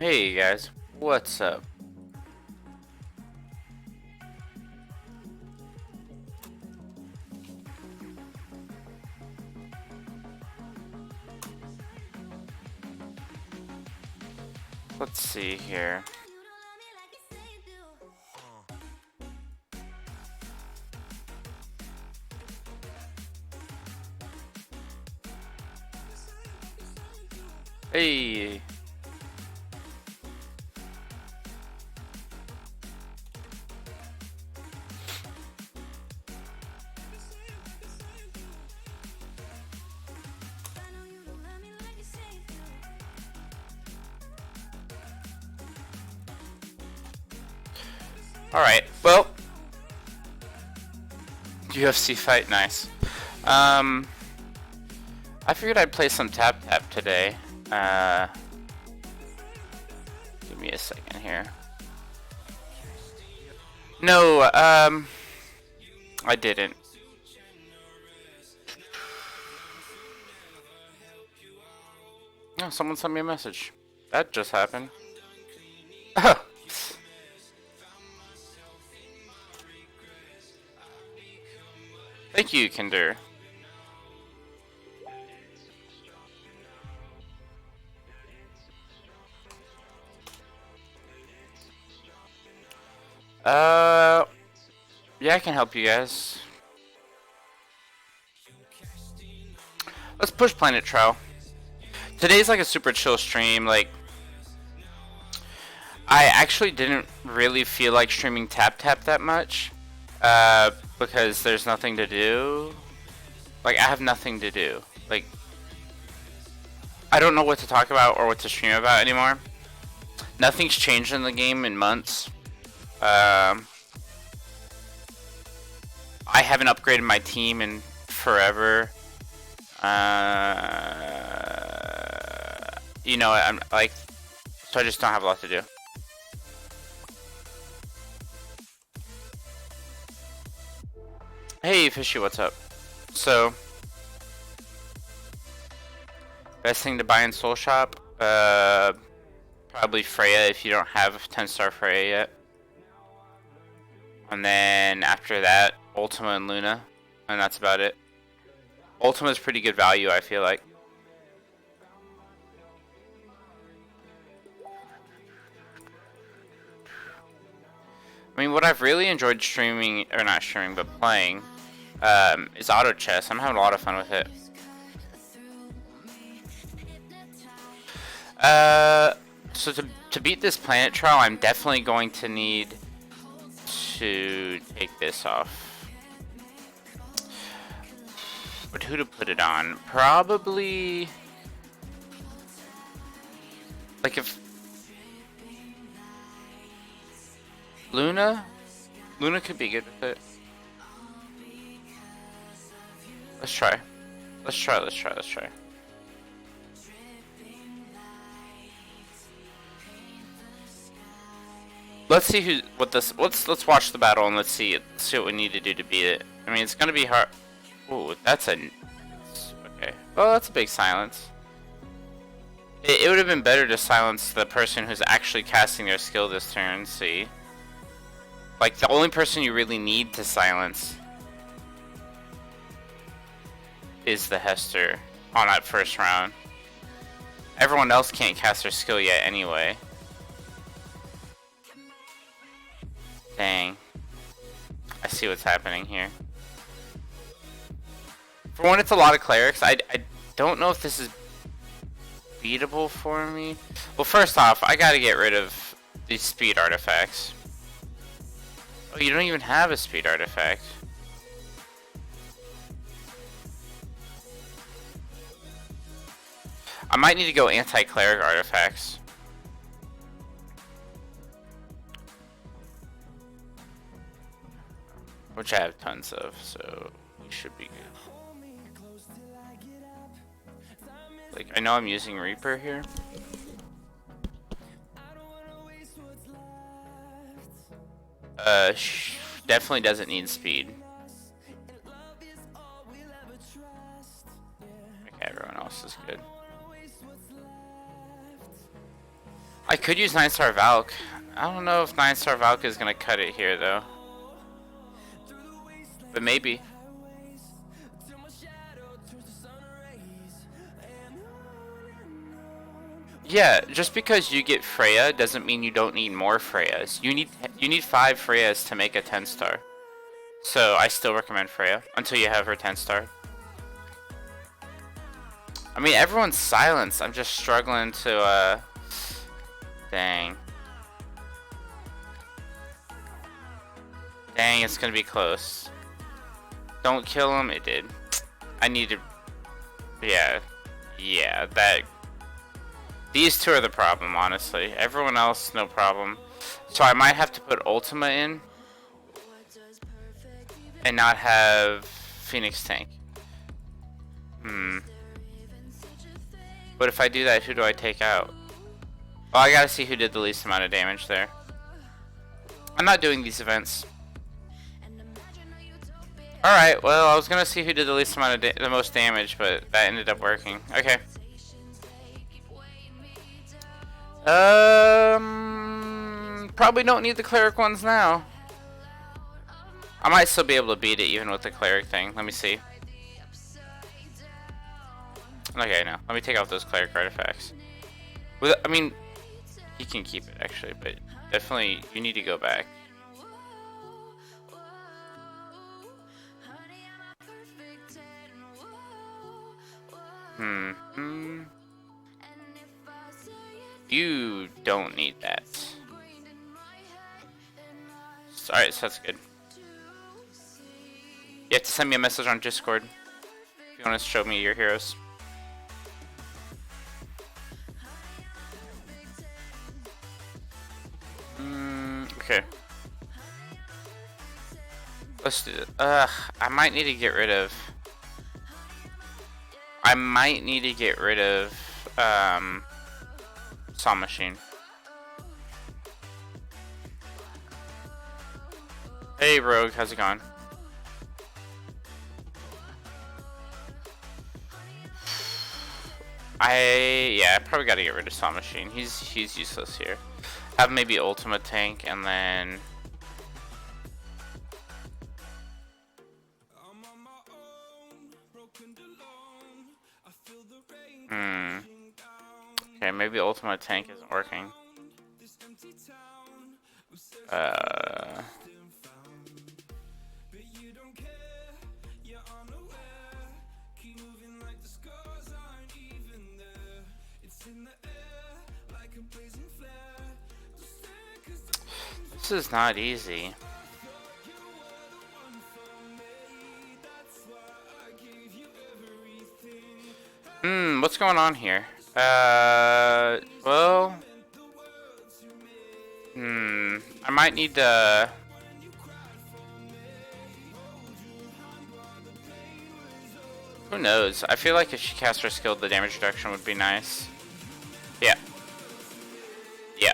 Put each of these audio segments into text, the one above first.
Hey guys, what's up? Let's see here. Hey. Alright, well, UFC fight, nice. I figured I'd play some TapTap today. Give me a second here. No, I didn't. Oh, someone sent me a message. That just happened. Oh. Thank you, Kinder. Yeah, I can help you guys. Let's push Planet Trial. Today's like a super chill stream. Like, I actually didn't really feel like streaming TapTap that much, because there's nothing to do. Like, I have nothing to do. Like, I don't know what to talk about or what to stream about anymore. Nothing's changed in the game in months. I haven't upgraded my team in forever. You know, I'm like, so I just don't have a lot to do. Hey, Fishy, what's up? So, best thing to buy in Soul Shop? Probably Freya if you don't have 10-star Freya yet. And then after that, Ultima and Luna. And that's about it. Ultima is pretty good value, I feel like. I mean, what I've really enjoyed streaming, or not streaming, but playing, is auto chess. I'm having a lot of fun with it. So to beat this Planet Trial, I'm definitely going to need to take this off. But who to put it on? Probably, like, if Luna could be good with it. Let's try. Let's try. Let's see let's watch the battle and let's see what we need to do to beat it. I mean, it's gonna be hard. Ooh, that's okay. Well, that's a big silence. It would have been better to silence the person who's actually casting their skill this turn. See, like, the only person you really need to silence is the Hester on that first round. Everyone else can't cast their skill yet anyway. Dang. I see what's happening here. For one, it's a lot of clerics. I don't know if this is beatable for me. Well, first off, I gotta get rid of these speed artifacts. Oh, you don't even have a speed artifact. I might need to go anti-cleric artifacts. Which I have tons of, so we should be good. Like, I know I'm using Reaper here. Definitely doesn't need speed. Okay, everyone else is good. I could use 9-star Valk. I don't know if 9-star Valk is gonna cut it here though. But maybe. Yeah, just because you get Freya doesn't mean you don't need more Freyas. You need 5 Freyas to make a 10-star. So I still recommend Freya until you have her 10-star. I mean, everyone's silenced. I'm just struggling to dang. Dang, it's gonna be close. Don't kill him. It did. I need to. Yeah, that. These two are the problem, honestly. Everyone else, no problem. So I might have to put Ultima in and not have Phoenix tank. But if I do that, who do I take out? Well, I gotta see who did the least amount of damage there. I'm not doing these events. Alright, well, I was gonna see who did the least amount of the most damage, but that ended up working. Okay. Probably don't need the cleric ones now. I might still be able to beat it even with the cleric thing. Let me see. Okay, no. Let me take out those cleric artifacts. I mean, he can keep it actually, but definitely you need to go back. You don't need that. Alright, so that's good. You have to send me a message on Discord if you want to show me your heroes. Okay. Let's do it. I might need to get rid of... Saw Machine. Hey Rogue, how's it going? I probably gotta get rid of Saw Machine. He's useless here. Have maybe Ultimate Tank and then okay, maybe Ultimate Tank isn't working. This is not easy. What's going on here? Well, I might need to. Who knows? I feel like if she casts her skill, the damage reduction would be nice. Yeah. Yeah.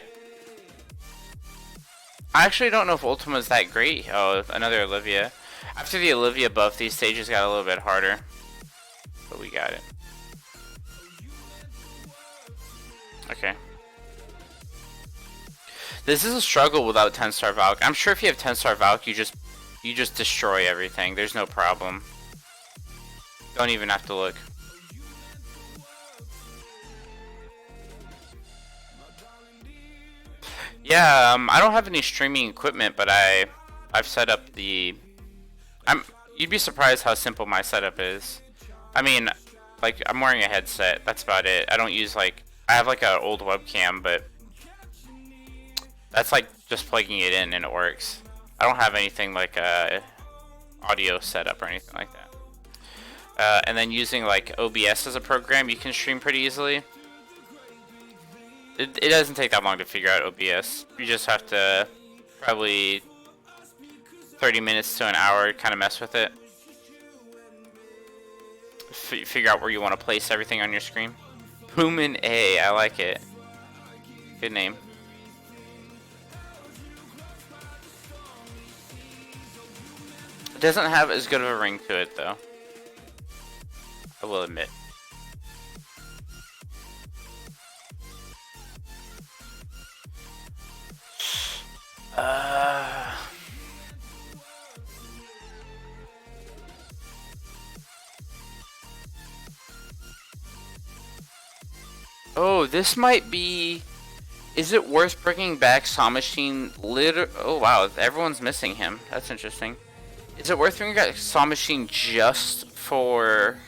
I actually don't know if Ultima is that great. Oh, another Olivia. After the Olivia buff, these stages got a little bit harder. But we got it. Okay. This is a struggle without 10-star Valk. I'm sure if you have 10-star Valk, you just destroy everything. There's no problem. Don't even have to look. Yeah, I don't have any streaming equipment, but I've set up the. You'd be surprised how simple my setup is. I mean, like I'm wearing a headset. That's about it. I don't use like I have like an old webcam, but that's like just plugging it in and it works. I don't have anything like audio setup or anything like that. And then using like OBS as a program, you can stream pretty easily. It doesn't take that long to figure out OBS. You just have to probably 30 minutes to an hour kind of mess with it. Figure out where you want to place everything on your screen. Poomin A, I like it. Good name. It doesn't have as good of a ring to it though. I will admit. Oh, this might be... Is it worth bringing back Saw Machine? Oh wow, everyone's missing him. That's interesting. Is it worth bringing back Saw Machine just for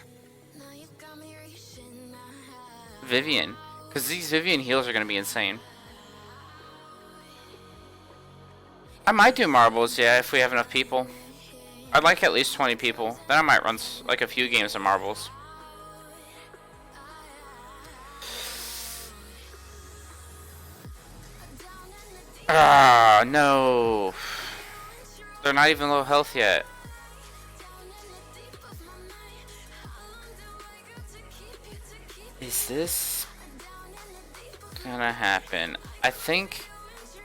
Vivian? Because these Vivian heals are going to be insane. I might do marbles, yeah, if we have enough people. I'd like at least 20 people. Then I might run like a few games of marbles. Ah, no. They're not even low health yet. Is this gonna happen? I think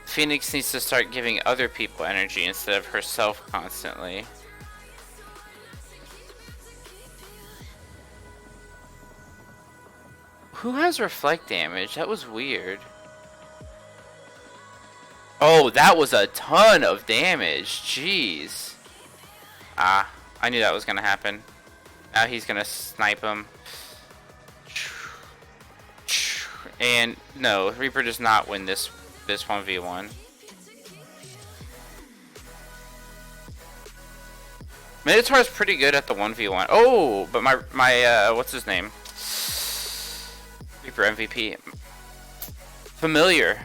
Phoenix needs to start giving other people energy instead of herself constantly. Who has reflect damage? That was weird. Oh, that was a ton of damage. Jeez. Ah, I knew that was gonna happen. Now he's gonna snipe him. And no, Reaper does not win this 1v1. Minotaur is pretty good at the 1v1. Oh, but my what's his name? Reaper MVP. Familiar.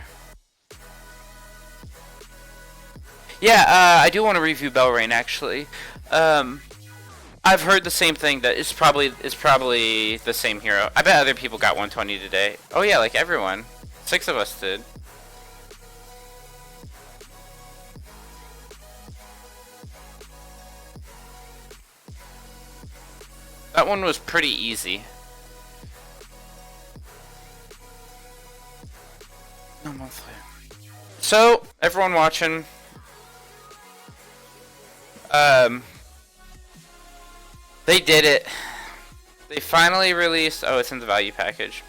Yeah, I do want to review Belrain actually. I've heard the same thing, that it's probably the same hero. I bet other people got 120 today. Oh yeah, like everyone. 6 of us did. That one was pretty easy. No monthly. So, everyone watching. They did it. They finally released... Oh, it's in the value package.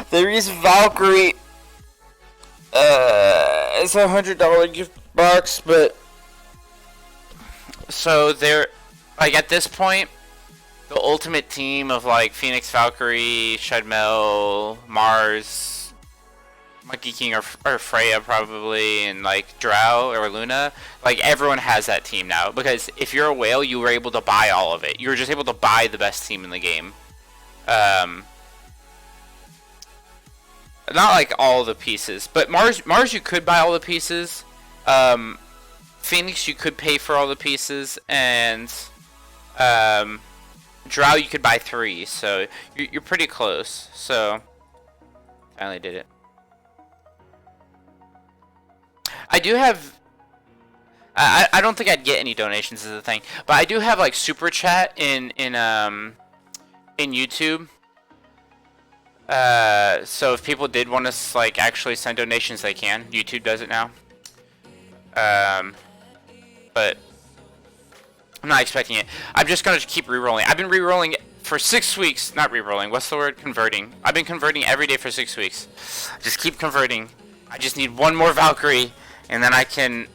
They released Valkyrie. It's a $100 gift box, but... So, they're... Like, at this point, the ultimate team of, like, Phoenix, Valkyrie, Shadmel, Mars... Monkey King or Freya probably, and like Drow or Luna, like everyone has that team now, because if you're a whale you were able to buy all of it. You were just able to buy the best team in the game. Not like all the pieces, but Mars you could buy all the pieces. Phoenix you could pay for all the pieces, and Drow you could buy 3, so you're pretty close. So finally did it. I do have... I don't think I'd get any donations is the thing, but I do have like super chat in YouTube. So if people did want to like actually send donations, they can. YouTube does it now. But I'm not expecting it. I'm just gonna keep re-rolling. I've been re-rolling for 6 weeks. Not re-rolling. What's the word? Converting. I've been converting every day for 6 weeks. Just keep converting. I just need one more Valkyrie. And then I can...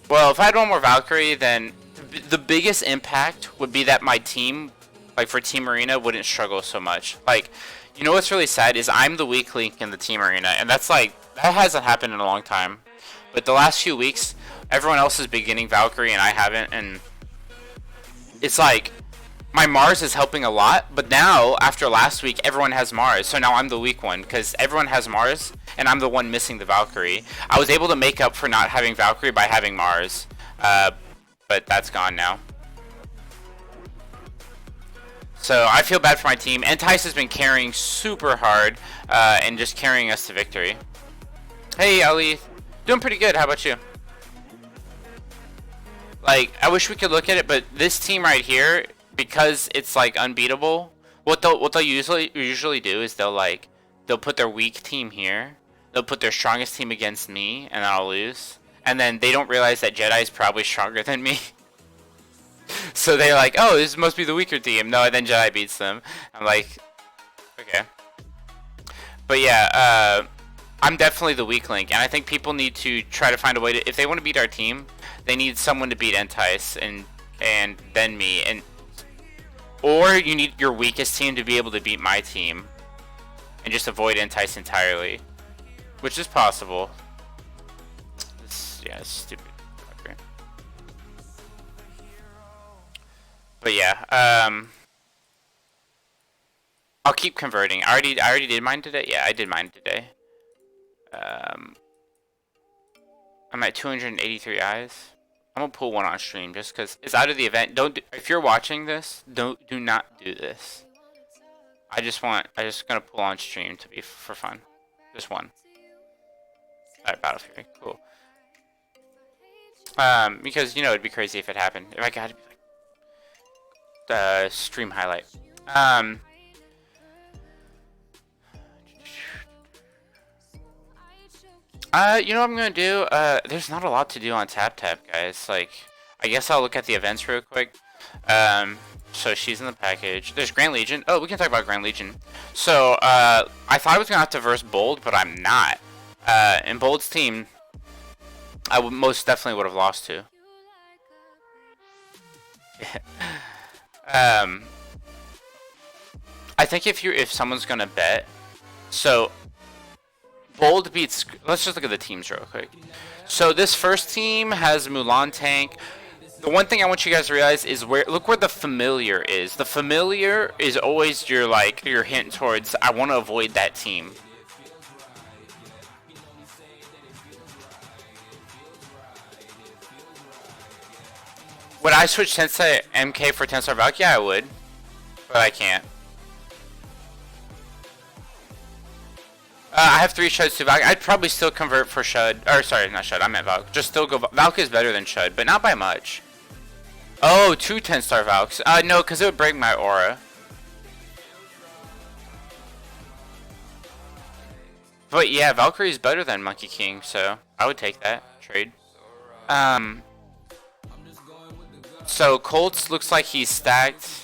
Well, if I had one more Valkyrie, then the biggest impact would be that my team, like for Team Arena, wouldn't struggle so much. Like, you know what's really sad is I'm the weak link in the Team Arena, and that's like, that hasn't happened in a long time. But the last few weeks, everyone else is beginning Valkyrie and I haven't, and it's like, my Mars is helping a lot, but now, after last week, everyone has Mars, so now I'm the weak one, because everyone has Mars, and I'm the one missing the Valkyrie. I was able to make up for not having Valkyrie by having Mars, but that's gone now. So I feel bad for my team. Entice has been carrying super hard, and just carrying us to victory. Hey, Ali. Doing pretty good, how about you? Like, I wish we could look at it, but this team right here, because it's like unbeatable, what they'll usually do is they'll put their weak team here, they'll put their strongest team against me, and I'll lose. And then they don't realize that Jedi is probably stronger than me. So they're like, oh, this must be the weaker team. No, and then Jedi beats them. I'm like, okay. But yeah, I'm definitely the weak link, and I think people need to try to find a way to, if they want to beat our team, they need someone to beat Entice and then me, and or you need your weakest team to be able to beat my team. and just avoid entice entirely, which is possible. Yeah, it's stupid. Okay. But yeah, I'll keep converting. I already did mine today. Yeah, I did mine today. I'm at 283 eyes. I'm gonna pull one on stream just because it's out of the event. If you're watching this, do not do this. I just gonna pull on stream to be for fun. Just one. Alright, Battlefield. Cool. Because you know it'd be crazy if it happened. If I got to be like the stream highlight. You know what I'm gonna do? There's not a lot to do on TapTap, guys. Like, I guess I'll look at the events real quick. So she's in the package. There's Grand Legion. Oh, we can talk about Grand Legion. So, I thought I was gonna have to verse Bold, but I'm not. In Bold's team, I would most definitely would have lost to. I think if someone's gonna bet, so Bold beats. Let's just look at the teams real quick. So this first team has Mulan tank. The one thing I want you guys to realize is look where the familiar is. The familiar is always your hint towards I want to avoid that team. Would I switch Tensei MK for Tensor Valk? Yeah, I would, but I can't. I have 3 Shuds to Valk. I'd probably still convert for Shud. Or sorry, not Shud. I meant Valk. Just still go. Valk is better than Shud, but not by much. Oh, 2 10-star Valks. No, because it would break my aura. But yeah, Valkyrie is better than Monkey King, so I would take that trade. So Colts looks like he's stacked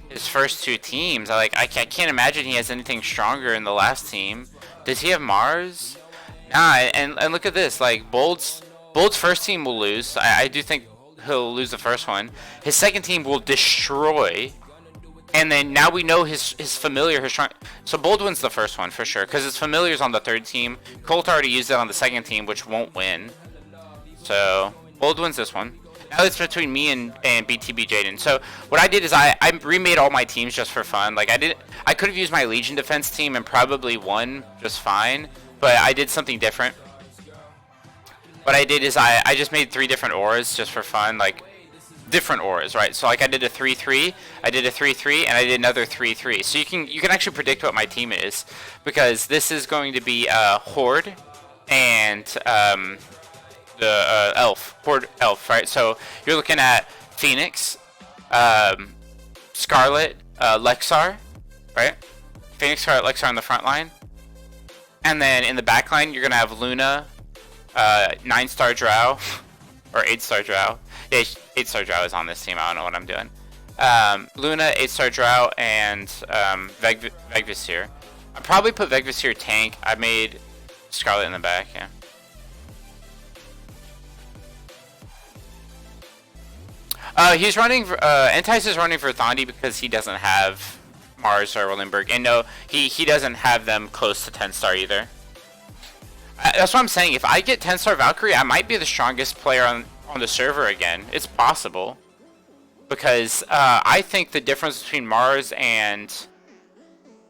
his first 2 teams. I can't imagine he has anything stronger in the last team. Does he have Mars? Nah, and look at this. Like Bold's first team will lose. I do think he'll lose the first one. His second team will destroy. And then now we know his familiar, his strong. So Bold wins the first one for sure, because his familiar's on the third team. Colt already used it on the second team, which won't win. So Bold wins this one. Now it's between me and BTB Jaden. So what I did is I remade all my teams just for fun. Like I could have used my Legion defense team and probably won just fine, but I did something different. What I did is I just made 3 different auras just for fun, like different auras, right? So like I did a 3-3, I did a 3-3, and I did another 3-3. So you can actually predict what my team is, because this is going to be Horde and the Horde Elf, right? So you're looking at Phoenix, Scarlet, Lexar, right? Phoenix, Scarlet, Lexar on the front line, and then in the back line you're gonna have Luna, 9-star Drow, or 8-star Drow. Yeah, 8-star Drow is on this team. I don't know what I'm doing. Luna, 8-star Drow, and Vegvisir. I probably put Vegvisir tank. I made Scarlet in the back. Yeah. He's running. Entice is running for Thandi because he doesn't have Mars or Rolenberg, and no, he doesn't have them close to 10-star either. That's what I'm saying. If I get 10-star Valkyrie, I might be the strongest player on the server again. It's possible, because I think the difference between Mars and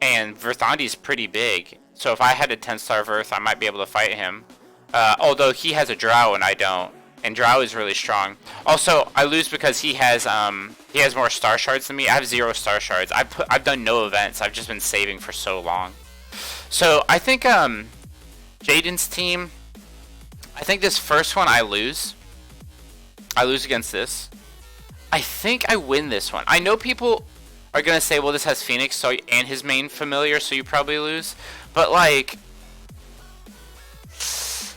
Verthandi is pretty big. So if I had a 10-star Verth, I might be able to fight him. Although he has a Drow and I don't, and Drow is really strong. Also, I lose because he has more star shards than me. I have 0 star shards. I've done no events. I've just been saving for so long. So I think Jaden's team, I think this first one I lose. I lose against this. I think I win this one. I know people are gonna say, well, this has Phoenix and his main familiar, so you probably lose. But like,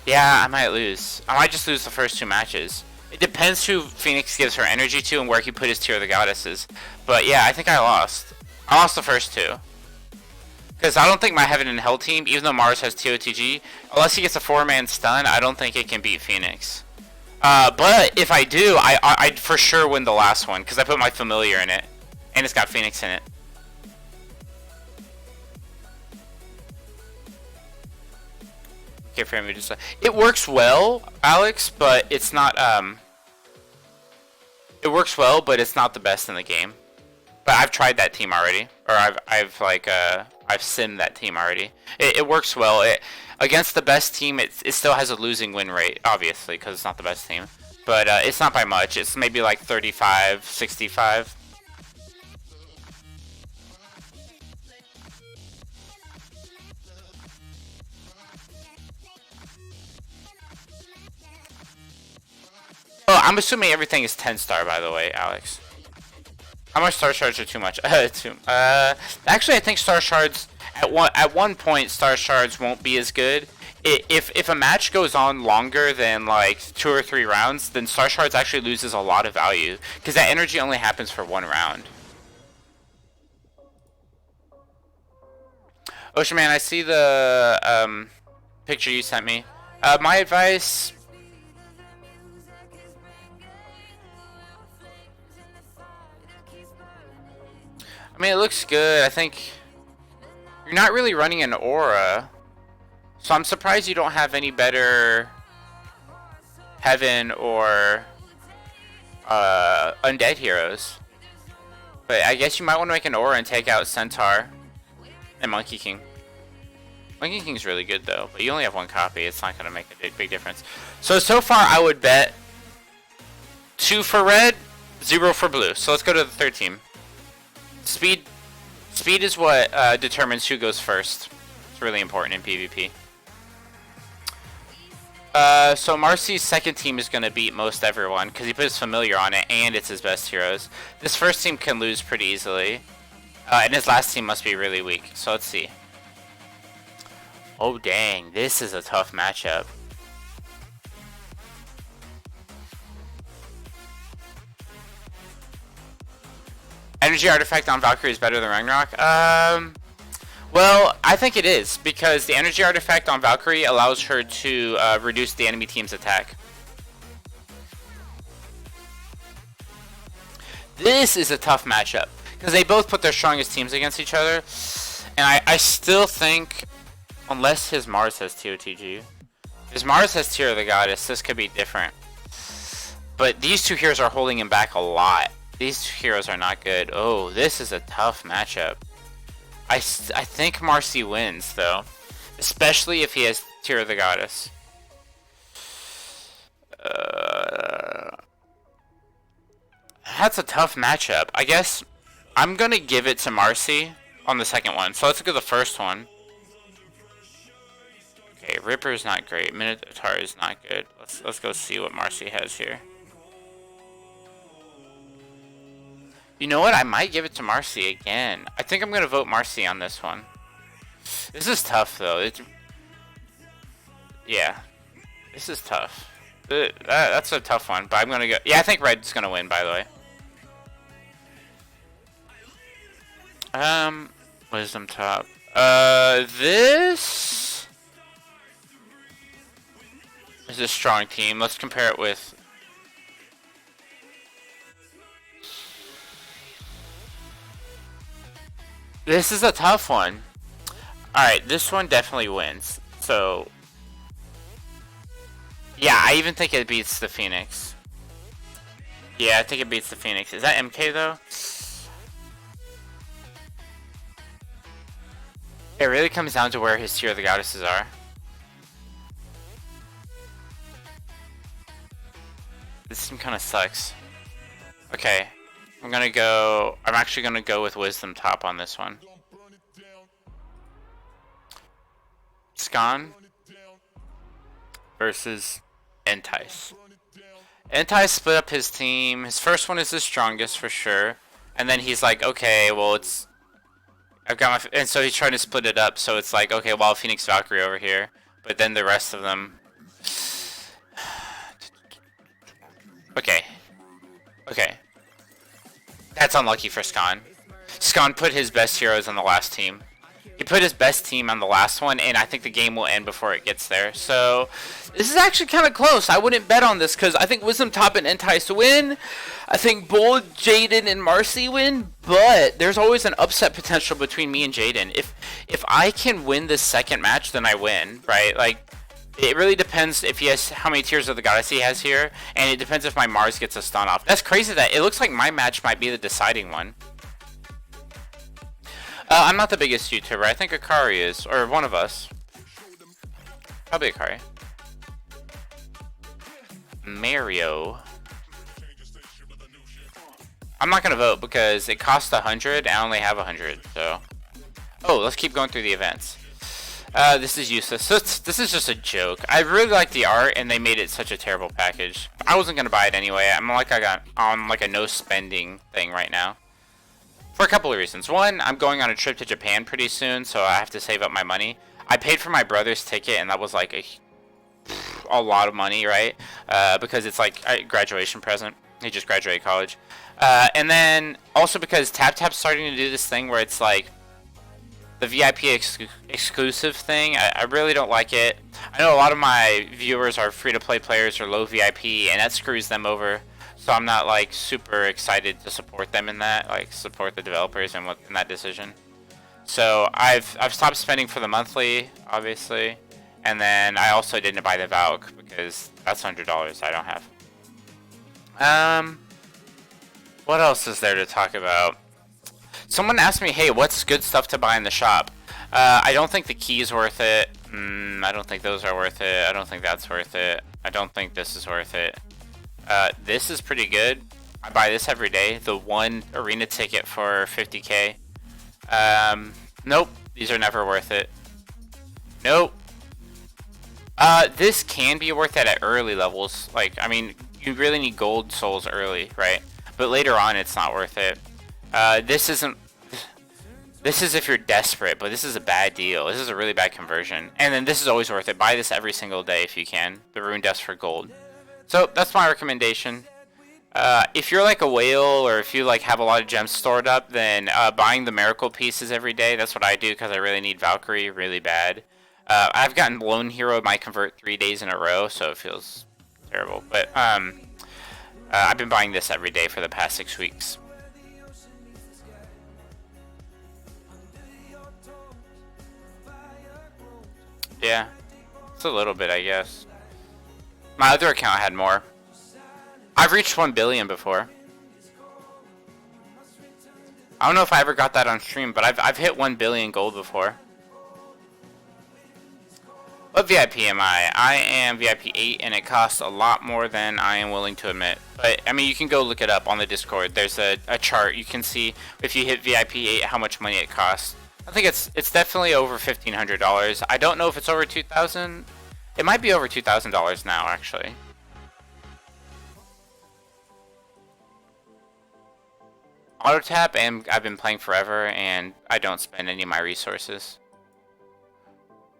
yeah, I might lose. I might just lose the first 2 matches. It depends who Phoenix gives her energy to and where he put his tier of the goddesses. But yeah, I think I lost. I lost the first 2. Because I don't think my Heaven and Hell team, even though Mars has TOTG, unless he gets a 4-man stun, I don't think it can beat Phoenix. But if I do, I'd for sure win the last one, because I put my familiar in it, and it's got Phoenix in it. Okay, for me just it works well, Alex, but it's not it works well, but it's not the best in the game. But I've tried that team already, or I've simmed that team already. It works well. Against the best team, it still has a losing win rate, obviously, because it's not the best team. But it's not by much. It's maybe like 35, 65. Oh, I'm assuming everything is 10-star, by the way, Alex. How much star shards are too much? Actually, I think star shards at one point star shards won't be as good. If a match goes on longer than like 2 or 3 rounds, then star shards actually loses a lot of value because that energy only happens for 1 round. Ocean Man, I see the picture you sent me. My advice. I mean, it looks good. I think you're not really running an aura, so I'm surprised you don't have any better heaven or undead heroes. But I guess you might want to make an aura and take out Centaur and Monkey King. Monkey King's really good though, but you only have 1 copy. It's not gonna make a big difference. So far I would bet 2 for red, 0 for blue. So let's go to the third team. Speed is what determines who goes first. It's really important in PvP. So Marcy's second team is going to beat most everyone because he put his familiar on it and it's his best heroes. This first team can lose pretty easily. And his last team must be really weak. So let's see. Oh dang, this is a tough matchup. Energy artifact on Valkyrie is better than Ragnarok? Well, I think it is, because the energy artifact on Valkyrie allows her to reduce the enemy team's attack. This is a tough matchup, because they both put their strongest teams against each other, and I still think, unless his Mars has TOTG, if his Mars has Tear of the Goddess, this could be different. But these 2 heroes are holding him back a lot. These 2 heroes are not good. Oh, this is a tough matchup. I think Marcy wins, though. Especially if he has Tear of the Goddess. That's a tough matchup. I guess I'm going to give it to Marcy on the second one. So let's look at the first one. Okay, Ripper is not great. Minotaur is not good. Let's go see what Marcy has here. You know what? I might give it to Marcy again. I think I'm going to vote Marcy on this one. This is tough, though. Yeah. This is tough. That's a tough one, but I'm going to go... Yeah, I think Red's going to win, by the way. Wisdom top. This is a strong team. Let's compare it with... This is a tough one. Alright, this one definitely wins. So, yeah, I even think it beats the Phoenix. Yeah, I think it beats the Phoenix. Is that MK, though? It really comes down to where his Tear of the Goddesses are. This team kind of sucks. Okay. I'm actually gonna go with Wisdom top on this one. Skan versus Entice. Entice split up his team. His first one is the strongest for sure. And then he's like, okay, well and so he's trying to split it up. So it's like, okay, well, Phoenix Valkyrie over here. But then the rest of them. Okay. That's unlucky for Skan. Skan put his best heroes on the last team. He put his best team on the last one, and I think the game will end before it gets there. So, this is actually kind of close. I wouldn't bet on this, because I think Wisdom Top and Entice win. I think both Jaden and Marcy win, but there's always an upset potential between me and Jaden. If I can win this second match, then I win, right? Like, It really depends if he has how many Tears of the Goddess he has here, and it depends if my Mars gets a stun off. That's crazy that it looks like my match might be the deciding one. I'm not the biggest YouTuber. I think Akari is, or one of us. Probably Akari. Mario. I'm not gonna vote because it costs 100 and I only have 100, so. Oh, let's keep going through the events. This is useless. This is just a joke. I really like the art and they made it such a terrible package. I wasn't gonna buy it anyway. I got on like a no spending thing right now. For a couple of reasons. One, I'm going on a trip to Japan pretty soon, so I have to save up my money. I paid for my brother's ticket and that was like a lot of money, right? Because it's like a graduation present. He just graduated college. And then also because TapTap's starting to do this thing where it's like the VIP exclusive thing. I really don't like it. I know a lot of my viewers are free-to-play players or low VIP, and that screws them over. So I'm not like super excited to support them in that, like support the developers in that decision. So I've stopped spending for the monthly, obviously, and then I also didn't buy the Valk because that's $100 I don't have. What else is there to talk about? Someone asked me, hey, what's good stuff to buy in the shop? I don't think the key is worth it. I don't think those are worth it. I don't think that's worth it. I don't think this is worth it. This is pretty good. I buy this every day. The one arena ticket for 50k. Nope. These are never worth it. Nope. This can be worth it at early levels. Like, I mean, you really need gold souls early, right? But later on, it's not worth it. This isn't... This is if you're desperate, but this is a bad deal. This is a really bad conversion. And then this is always worth it. Buy this every single day if you can. The Rune Dust for gold. So, that's my recommendation. If you're like a whale, or if you like have a lot of gems stored up, then buying the miracle pieces every day, that's what I do because I really need Valkyrie really bad. I've gotten Lone Hero my convert 3 days in a row, so it feels terrible. But I've been buying this every day for the past 6 weeks. Yeah, it's a little bit, I guess. My other account had more. I've reached 1 billion before. I don't know if I ever got that on stream, but I've hit 1 billion gold before. What VIP am I? I am VIP 8, and it costs a lot more than I am willing to admit. But, I mean, you can go look it up on the Discord. There's a chart. You can see if you hit VIP 8 how much money it costs. I think it's definitely over $1,500. I don't know if it's over $2,000. It might be over $2,000 now, actually. Auto tap, and I've been playing forever, and I don't spend any of my resources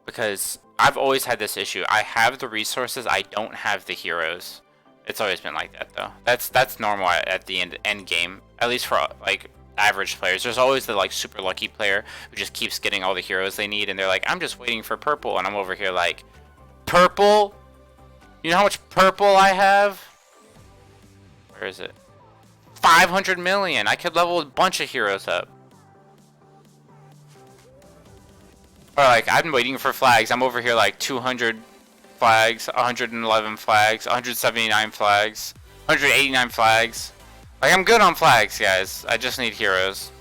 because I've always had this issue. I have the resources, I don't have the heroes. It's always been like that, though. That's normal at the end game, at least for like average players. There's always the like super lucky player who just keeps getting all the heroes they need, and they're like, I'm just waiting for purple, and I'm over here like, purple? You know how much purple I have? Where is it? 500 million. I could level a bunch of heroes up. Or like, I've been waiting for flags. I'm over here like 200 flags, 111 flags, 179 flags, 189 flags. Like, I'm good on flags, guys. I just need heroes.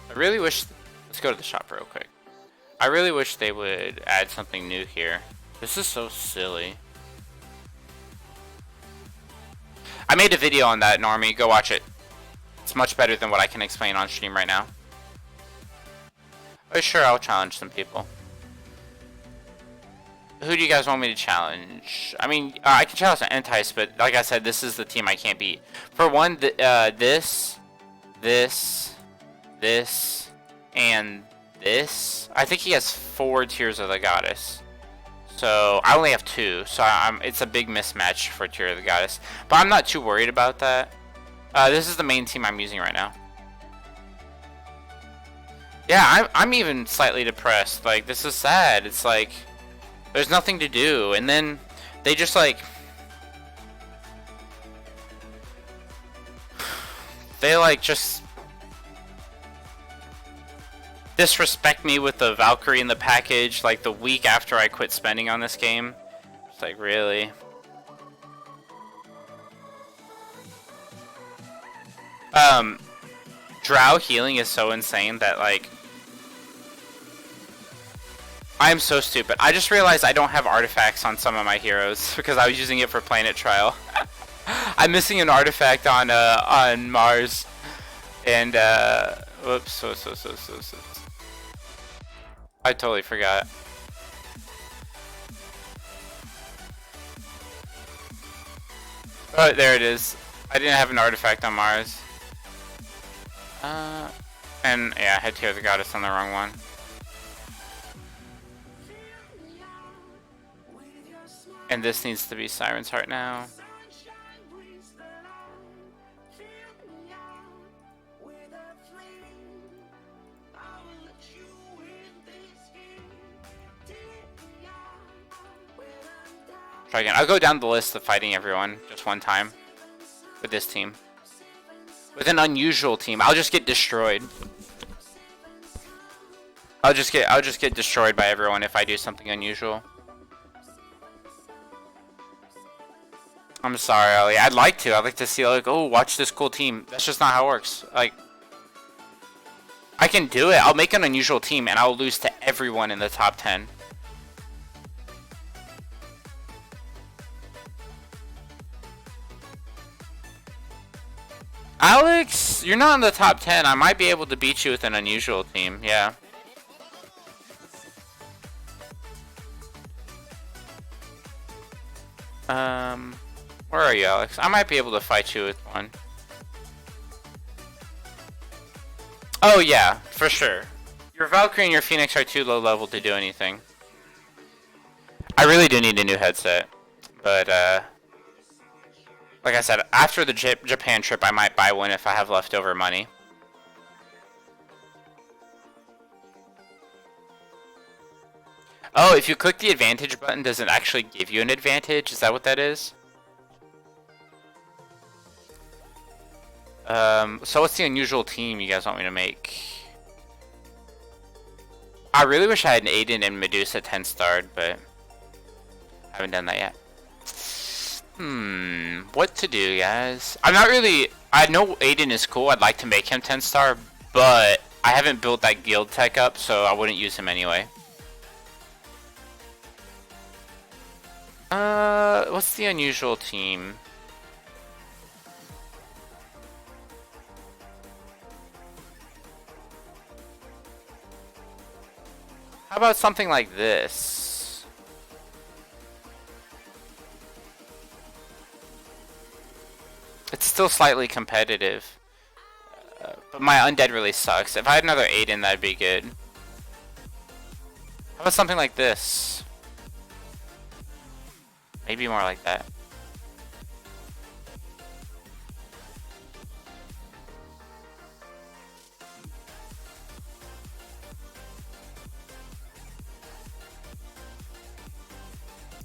I really wish... Let's go to the shop real quick. I really wish they would add something new here. This is so silly. I made a video on that, Normie. Go watch it. It's much better than what I can explain on stream right now. Oh, sure, I'll challenge some people. Who do you guys want me to challenge? I mean, I can challenge Entice, but like I said, this is the team I can't beat. For one, this, and this. I think he has 4 Tears of the Goddess. So, I only have 2, so it's a big mismatch for Tear of the Goddess. But I'm not too worried about that. This is the main team I'm using right now. Yeah, I'm even slightly depressed. Like, this is sad. It's like... There's nothing to do, and then they just like... They like just... disrespect me with the Valkyrie in the package like the week after I quit spending on this game. It's like, really? Drow healing is so insane that, like, I am so stupid. I just realized I don't have artifacts on some of my heroes because I was using it for Planet Trial. I'm missing an artifact on Mars, and whoops. I totally forgot. Oh, there it is. I didn't have an artifact on Mars. And yeah, I had Tear the Goddess on the wrong one. And this needs to be Siren's Heart now. Try again. I'll go down the list of fighting everyone just one time with this team. With an unusual team, I'll just get destroyed. I'll just get destroyed by everyone if I do something unusual. I'm sorry, Ellie. I'd like to see, like, oh, watch this cool team. That's just not how it works. Like, I can do it. I'll make an unusual team and I'll lose to everyone in the top 10. Alex, you're not in the top 10. I might be able to beat you with an unusual team. Yeah. Where are you, Alex? I might be able to fight you with one. Oh yeah, for sure. Your Valkyrie and your Phoenix are too low level to do anything. I really do need a new headset, but like I said, after the Japan trip, I might buy one if I have leftover money. Oh, if you click the advantage button, does it actually give you an advantage? Is that what that is? So what's the unusual team you guys want me to make? I really wish I had an Aiden and Medusa 10-starred, but I haven't done that yet. What to do, guys? I'm not really... I know Aiden is cool. I'd like to make him 10-star, but I haven't built that guild tech up, so I wouldn't use him anyway. What's the unusual team? How about something like this? It's still slightly competitive. But my undead really sucks. If I had another Aiden, that'd be good. How about something like this? Maybe more like that.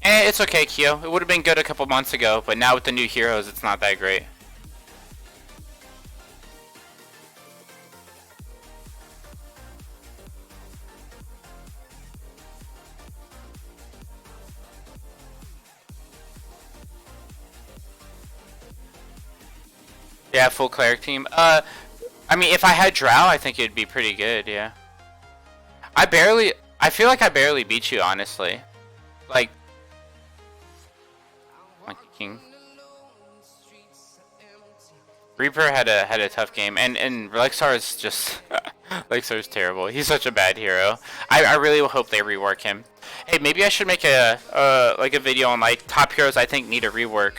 It's okay, Kyo. It would have been good a couple months ago, but now with the new heroes, it's not that great. Yeah, full cleric team. I mean, if I had Drow, I think it'd be pretty good, yeah. I feel like I barely beat you, honestly. Like, Monkey King. Reaper had a tough game, and Lexar is just Lexar is terrible. He's such a bad hero. I really hope they rework him. Hey, maybe I should make a like a video on like top heroes I think need a rework.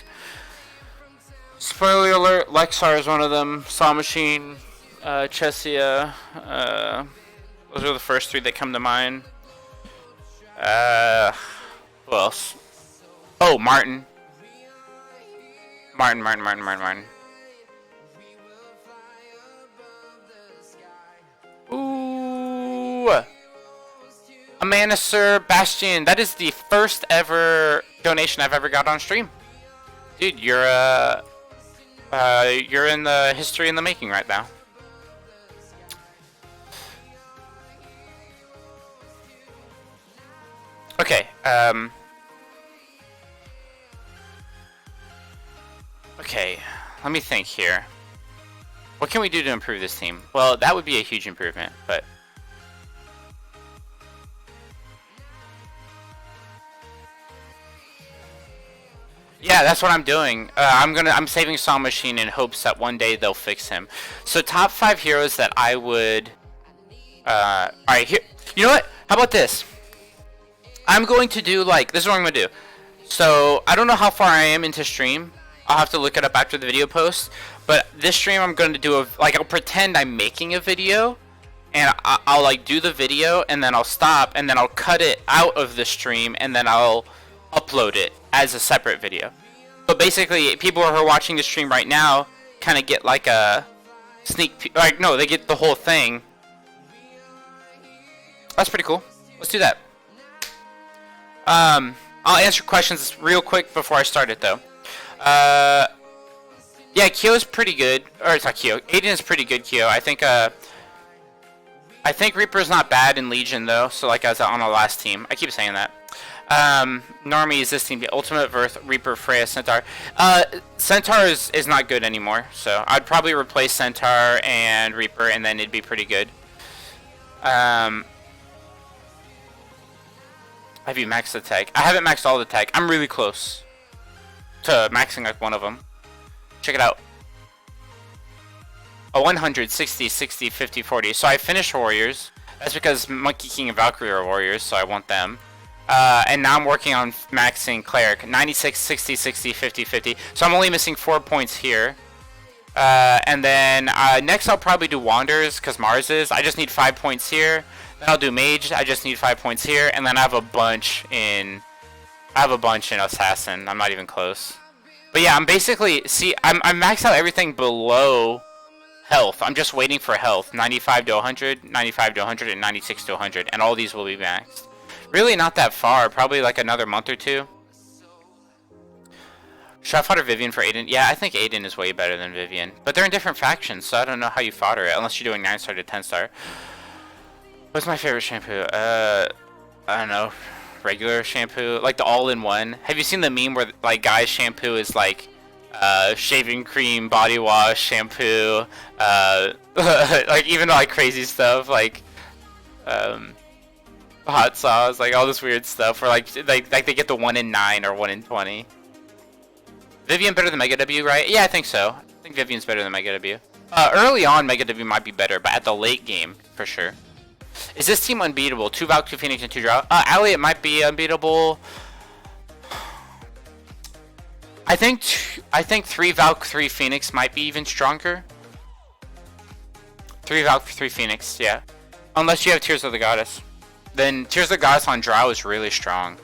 Spoiler alert: Lexar is one of them. Saw Machine, Chesia. Those are the first three that come to mind. Who else? Oh, Martin. Martin. Ooh! Amanda Sir Bastion. That is the first ever donation I've ever got on stream. Dude, you're in the history in the making right now. Okay. Okay. Let me think here. What can we do to improve this team? Well, that would be a huge improvement, but... Yeah, that's what I'm doing. I'm saving Song Machine in hopes that one day they'll fix him. So top 5 heroes that I would... Alright, here... You know what? How about this? I'm going to do, like... This is what I'm going to do. So, I don't know how far I am into stream. I'll have to look it up after the video post. But this stream I'm going to do I'll pretend I'm making a video. And I'll like do the video and then I'll stop and then I'll cut it out of the stream and then I'll upload it as a separate video. But basically, people who are watching the stream right now kind of get like a sneak peek. Like, no, they get the whole thing. That's pretty cool. Let's do that. I'll answer questions real quick before I start it though. Yeah, Kyo's pretty good. Or it's not Kyo. Aiden is pretty good, Kyo. I think Reaper's not bad in Legion though. So like I was on the last team. I keep saying that. Normie is this team. The Ultimate Verth, Reaper, Freya, Centaur. Centaur is not good anymore. So I'd probably replace Centaur and Reaper and then it'd be pretty good. Have you maxed the tag? I haven't maxed all the tag. I'm really close to maxing like one of them. Check it out. A 100, 60, 60, 50, 40. So I finished Warriors. That's because Monkey King and Valkyrie are Warriors, so I want them. And now I'm working on maxing Cleric. 96, 60, 60, 50, 50. So I'm only missing 4 points here. And then next I'll probably do Wanderers, because Mars is. I just need 5 points here. Then I'll do Mage. I just need 5 points here. And then I have a bunch in... Assassin. I'm not even close. But yeah, I'm basically... See, I'm maxed out everything below health. I'm just waiting for health. 95 to 100, 95 to 100, and 96 to 100. And all these will be maxed. Really not that far. Probably like another month or two. Should I fodder Vivian for Aiden? Yeah, I think Aiden is way better than Vivian. But they're in different factions, so I don't know how you fodder it. Unless you're doing 9-star to 10-star. What's my favorite shampoo? I don't know. Regular shampoo, like the all-in-one. Have you seen the meme where like guys' shampoo is like shaving cream, body wash, shampoo, like even like crazy stuff like hot sauce, like all this weird stuff. Or like they get the 1 in 9 or 1 in 20. Vivian better than Mega W, right? Yeah, I think so. I think Vivian's better than Mega W. Early on, Mega W might be better, but at the late game, for sure. Is this team unbeatable? 2 Valk, 2 Phoenix, and 2 Drow? Elliot might be unbeatable. I think 3 Valk, 3 Phoenix might be even stronger. 3 Valk, 3 Phoenix, yeah. Unless you have Tears of the Goddess. Then Tears of the Goddess on Drow is really strong.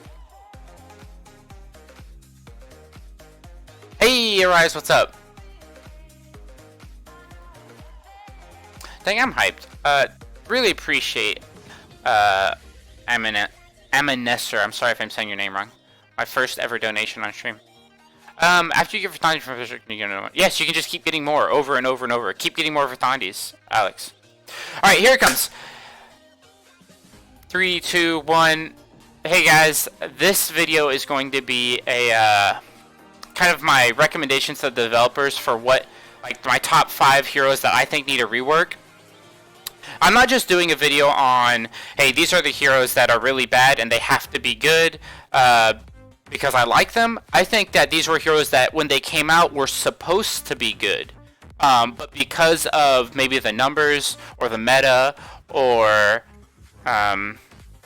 Hey, Arise, what's up? Dang, I'm hyped. Really appreciate Aminesser. I'm sorry if I'm saying your name wrong. My first ever donation on stream. After you get Vertandi from Fisher, can you get another one? Yes, you can just keep getting more over and over and over. Keep getting more Vertandis, Alex. Alright, here it comes. 3, 2, 1. Hey guys, this video is going to be a kind of my recommendations to the developers for what, like, my top 5 heroes that I think need a rework. I'm not just doing a video on, hey, these are the heroes that are really bad and they have to be good because I like them. I think that these were heroes that when they came out were supposed to be good. But because of maybe the numbers or the meta or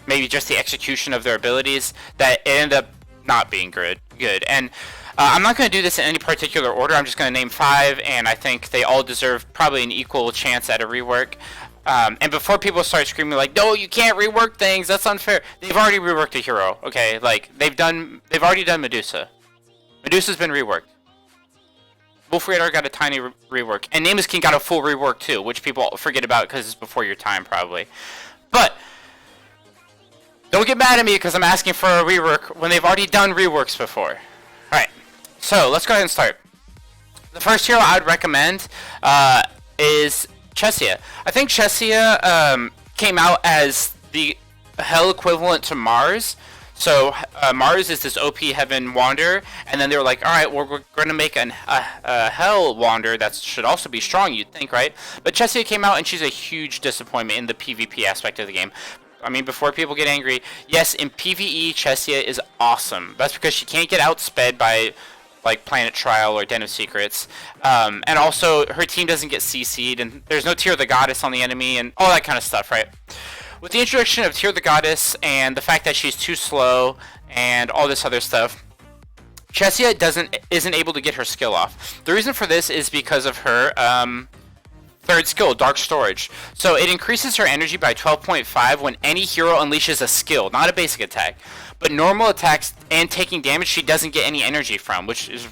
maybe just the execution of their abilities, that it ended up not being good. And I'm not going to do this in any particular order. I'm just going to name 5, and I think they all deserve probably an equal chance at a rework. And before people start screaming like, no, you can't rework things, that's unfair. They've already reworked a hero, okay? Like, they've already done Medusa. Medusa's been reworked. Wolf Radar got a tiny rework. And Nameless King got a full rework too, which people forget about because it's before your time probably. But don't get mad at me because I'm asking for a rework when they've already done reworks before. Alright, so let's go ahead and start. The first hero I would recommend is Chesia. I think Chesia came out as the hell equivalent to Mars. So Mars is this OP Heaven Wander, and then they were like, all right, we're going to make a Hell Wander that should also be strong, you'd think, right? But Chesia came out, and she's a huge disappointment in the PvP aspect of the game. I mean, before people get angry, yes, in PvE, Chesia is awesome. That's because she can't get outsped by like Planet Trial or Den of Secrets, and also her team doesn't get CC'd, and there's no Tear of the Goddess on the enemy, and all that kind of stuff, right? With the introduction of Tear of the Goddess and the fact that she's too slow and all this other stuff, Chesia isn't able to get her skill off. The reason for this is because of her third skill, Dark Storage. So it increases her energy by 12.5 when any hero unleashes a skill, not a basic attack. But normal attacks and taking damage, she doesn't get any energy from, which is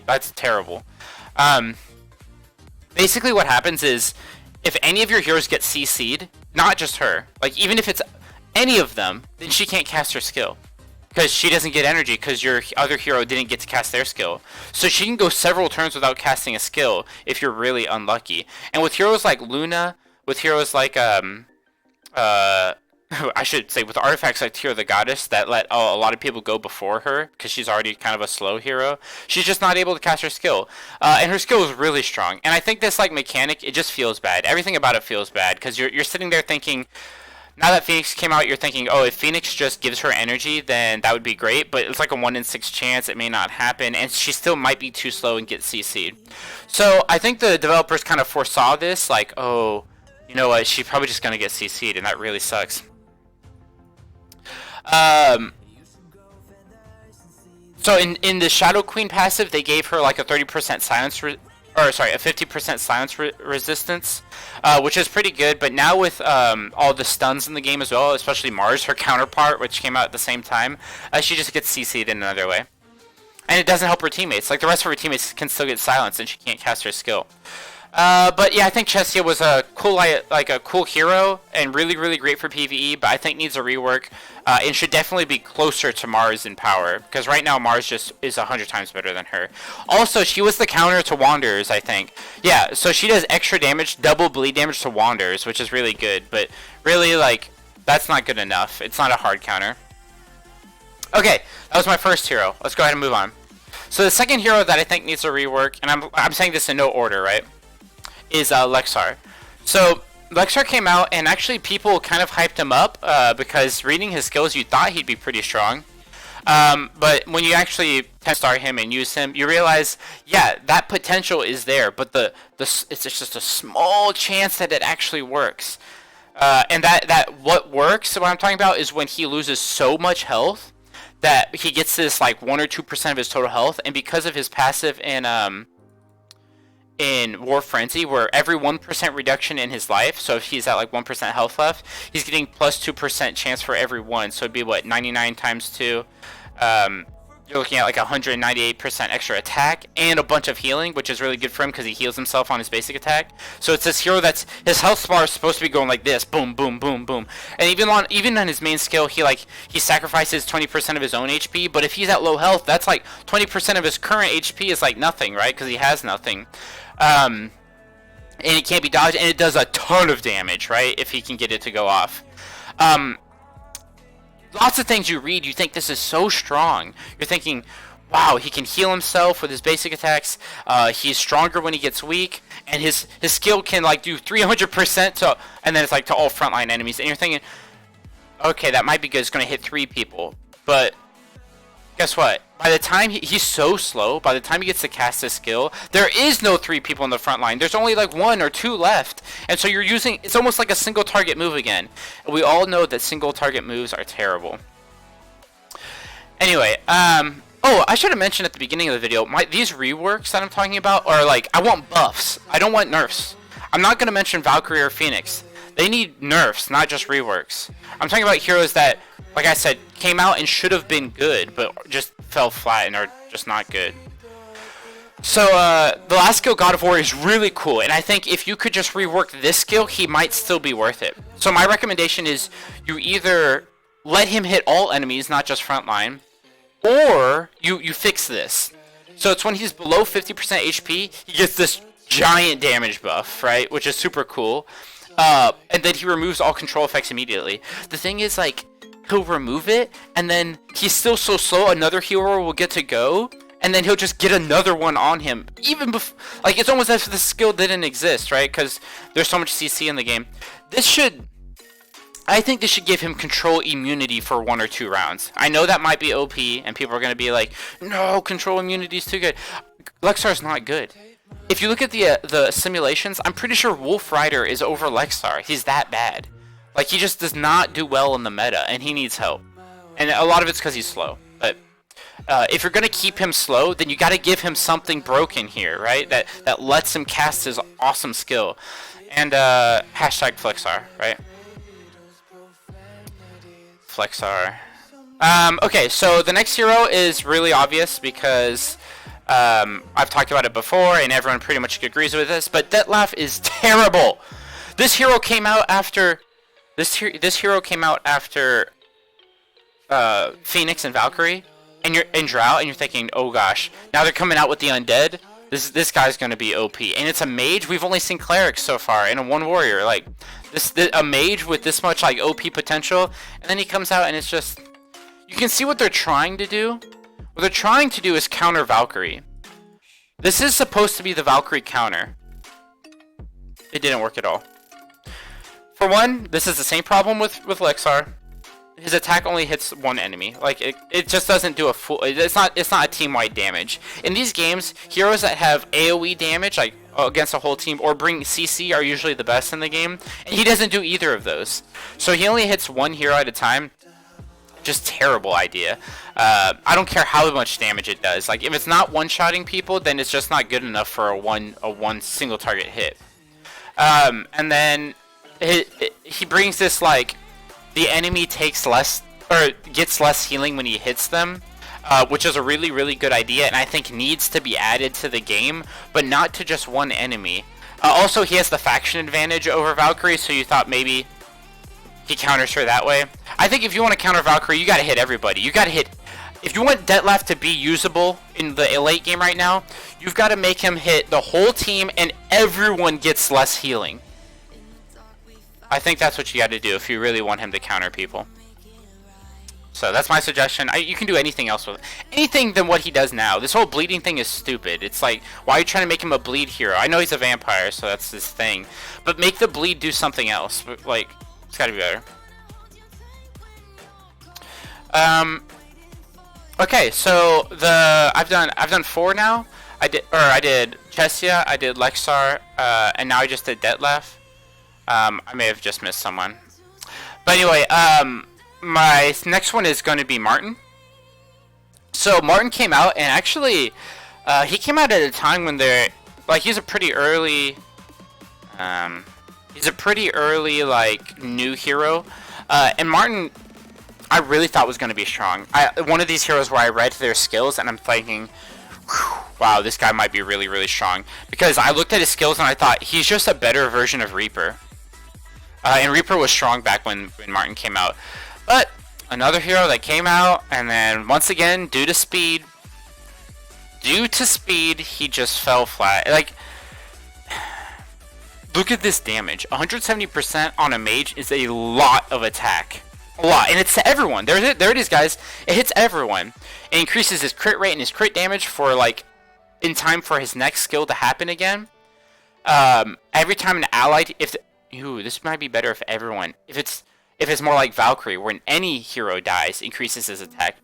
that's terrible. Basically what happens is, if any of your heroes get CC'd, not just her, like even if it's any of them, then she can't cast her skill. Because she doesn't get energy because your other hero didn't get to cast their skill. So she can go several turns without casting a skill if you're really unlucky. And with heroes like Luna, with heroes like I should say with artifacts like Tear of the Goddess that let a lot of people go before her because she's already kind of a slow hero, she's just not able to cast her skill. And her skill is really strong. And I think this like mechanic, it just feels bad. Everything about it feels bad because you're sitting there thinking, now that Phoenix came out, you're thinking, oh, if Phoenix just gives her energy, then that would be great. But it's like a 1 in 6 chance it may not happen, and she still might be too slow and get CC'd. So I think the developers kind of foresaw this, like, oh, you know what, she's probably just going to get CC'd, and that really sucks. So in the Shadow Queen passive, they gave her like a 30% silence, a 50% silence resistance, which is pretty good. But now with all the stuns in the game as well, especially Mars, her counterpart, which came out at the same time, she just gets CC'd in another way. And it doesn't help her teammates. Like the rest of her teammates can still get silenced, and she can't cast her skill. But yeah, I think Chesia was a cool, like a cool hero and really, really great for PvE. But I think needs a rework. It should definitely be closer to Mars in power because right now Mars just is 100 times better than her. Also, she was the counter to Wanderers, I think. Yeah, so she does extra damage, double bleed damage to Wanderers, which is really good. But really, like, that's not good enough. It's not a hard counter. Okay, that was my first hero. Let's go ahead and move on. So the second hero that I think needs a rework, and I'm saying this in no order, right? Is Lexar. So Lexar came out and actually people kind of hyped him up because reading his skills you thought he'd be pretty strong. But when you actually 10-star him and use him, you realize, yeah, that potential is there, but it's just a small chance that it actually works. And that what works, what I'm talking about, is when he loses so much health that he gets this like 1 or 2% of his total health, and because of his passive in War Frenzy, where every 1% reduction in his life, so if he's at like 1% health left, he's getting plus 2% chance for every 1, so it'd be what, 99 times 2, you're looking at like 198% extra attack and a bunch of healing, which is really good for him because he heals himself on his basic attack. So it's this hero that's, his health bar is supposed to be going like this, boom, boom, boom, boom. And even on his main skill, he sacrifices 20% of his own HP, but if he's at low health, that's like 20% of his current HP is like nothing, right? Because he has nothing. And it can't be dodged, and it does a ton of damage, right? If he can get it to go off. Lots of things you read, you think this is so strong. You're thinking, wow, he can heal himself with his basic attacks. He's stronger when he gets weak, and his skill can like do 300% to, and then it's like to all frontline enemies. And you're thinking, okay, that might be good. It's going to hit 3 people, but guess what? By the time he's so slow, by the time he gets to cast his skill, there is no 3 people in the front line. There's only like 1 or 2 left. And so you're using, it's almost like a single target move again. And we all know that single target moves are terrible. Anyway, oh, I should have mentioned at the beginning of the video, these reworks that I'm talking about are like, I want buffs. I don't want nerfs. I'm not going to mention Valkyrie or Phoenix. They need nerfs, not just reworks. I'm talking about heroes that, like I said, came out and should have been good, but just fell flat and are just not good. So, the last skill, God of War, is really cool, and I think if you could just rework this skill, he might still be worth it. So my recommendation is you either let him hit all enemies, not just frontline, or you fix this. So it's when he's below 50% HP, he gets this giant damage buff, right, which is super cool. And then he removes all control effects immediately. The thing is, like, he'll remove it, and then he's still so slow, another hero will get to go, and then he'll just get another one on him. Even before, like, it's almost as if the skill didn't exist, right? Because there's so much CC in the game. I think this should give him control immunity for 1 or 2 rounds. I know that might be OP, and people are going to be like, no, control immunity is too good. Lexar's not good. If you look at the simulations, I'm pretty sure Wolf Rider is over Lexar. He's that bad. Like, he just does not do well in the meta, and he needs help. And a lot of it's because he's slow. But if you're going to keep him slow, then you got to give him something broken here, right? That lets him cast his awesome skill. And hashtag Flexar, right? Flexar. Okay, so the next hero is really obvious because I've talked about it before and everyone pretty much agrees with this, but Detlef is terrible. This hero came out after this hero came out after Phoenix and Valkyrie, and you're in Drought and you're thinking, oh gosh, now they're coming out with the undead. This guy's gonna be OP, and it's a mage. We've only seen clerics so far, and a 1 warrior. Like a mage with this much like OP potential, and then he comes out and it's just, you can see what they're trying to do. What they're trying to do is counter Valkyrie. This is supposed to be the Valkyrie counter. It didn't work at all. For one, this is the same problem with Lexar. His attack only hits 1 enemy. Like it just doesn't do a full. It's not a team-wide damage. In these games, heroes that have AOE damage, like against a whole team, or bring CC, are usually the best in the game. And he doesn't do either of those. So he only hits 1 hero at a time. Just terrible idea. I don't care how much damage it does. Like if it's not one-shotting people, then it's just not good enough for a one single target hit. And then he brings this like, the enemy takes less, or gets less healing when he hits them, which is a really, really good idea, and I think needs to be added to the game, but not to just 1 enemy. Also, he has the faction advantage over Valkyrie, so you thought maybe he counters her that way. I think if you want to counter Valkyrie, you gotta hit everybody. You gotta hit, if you want Detlef to be usable in the late game right now, you've got to make him hit the whole team, and everyone gets less healing. I think that's what you got to do if you really want him to counter people. So that's my suggestion. You can do anything else with it. Anything than what he does now. This whole bleeding thing is stupid. It's like, why are you trying to make him a bleed hero? I know he's a vampire, so that's his thing. But make the bleed do something else. Like, it's got to be better. Okay, so I've done 4 now. I did Chesia, I did Lexar, and now I just did Detlef. I may have just missed someone. But anyway, my next one is going to be Martin. So Martin came out, and actually, he came out at a time when he's a pretty early, like, new hero. And Martin, I really thought was going to be strong. One of these heroes where I read their skills, and I'm thinking, wow, this guy might be really, really strong. Because I looked at his skills, and I thought, he's just a better version of Reaper. And Reaper was strong back when Martin came out. But another hero that came out, and then once again, due to speed, he just fell flat. Like, look at this damage. 170% on a mage is a lot of attack. A lot. And it's to everyone. There it is, guys. It hits everyone. It increases his crit rate and his crit damage for, like, in time for his next skill to happen again. Every time an allied... this might be better if everyone... If it's more like Valkyrie, when any hero dies, increases his attack.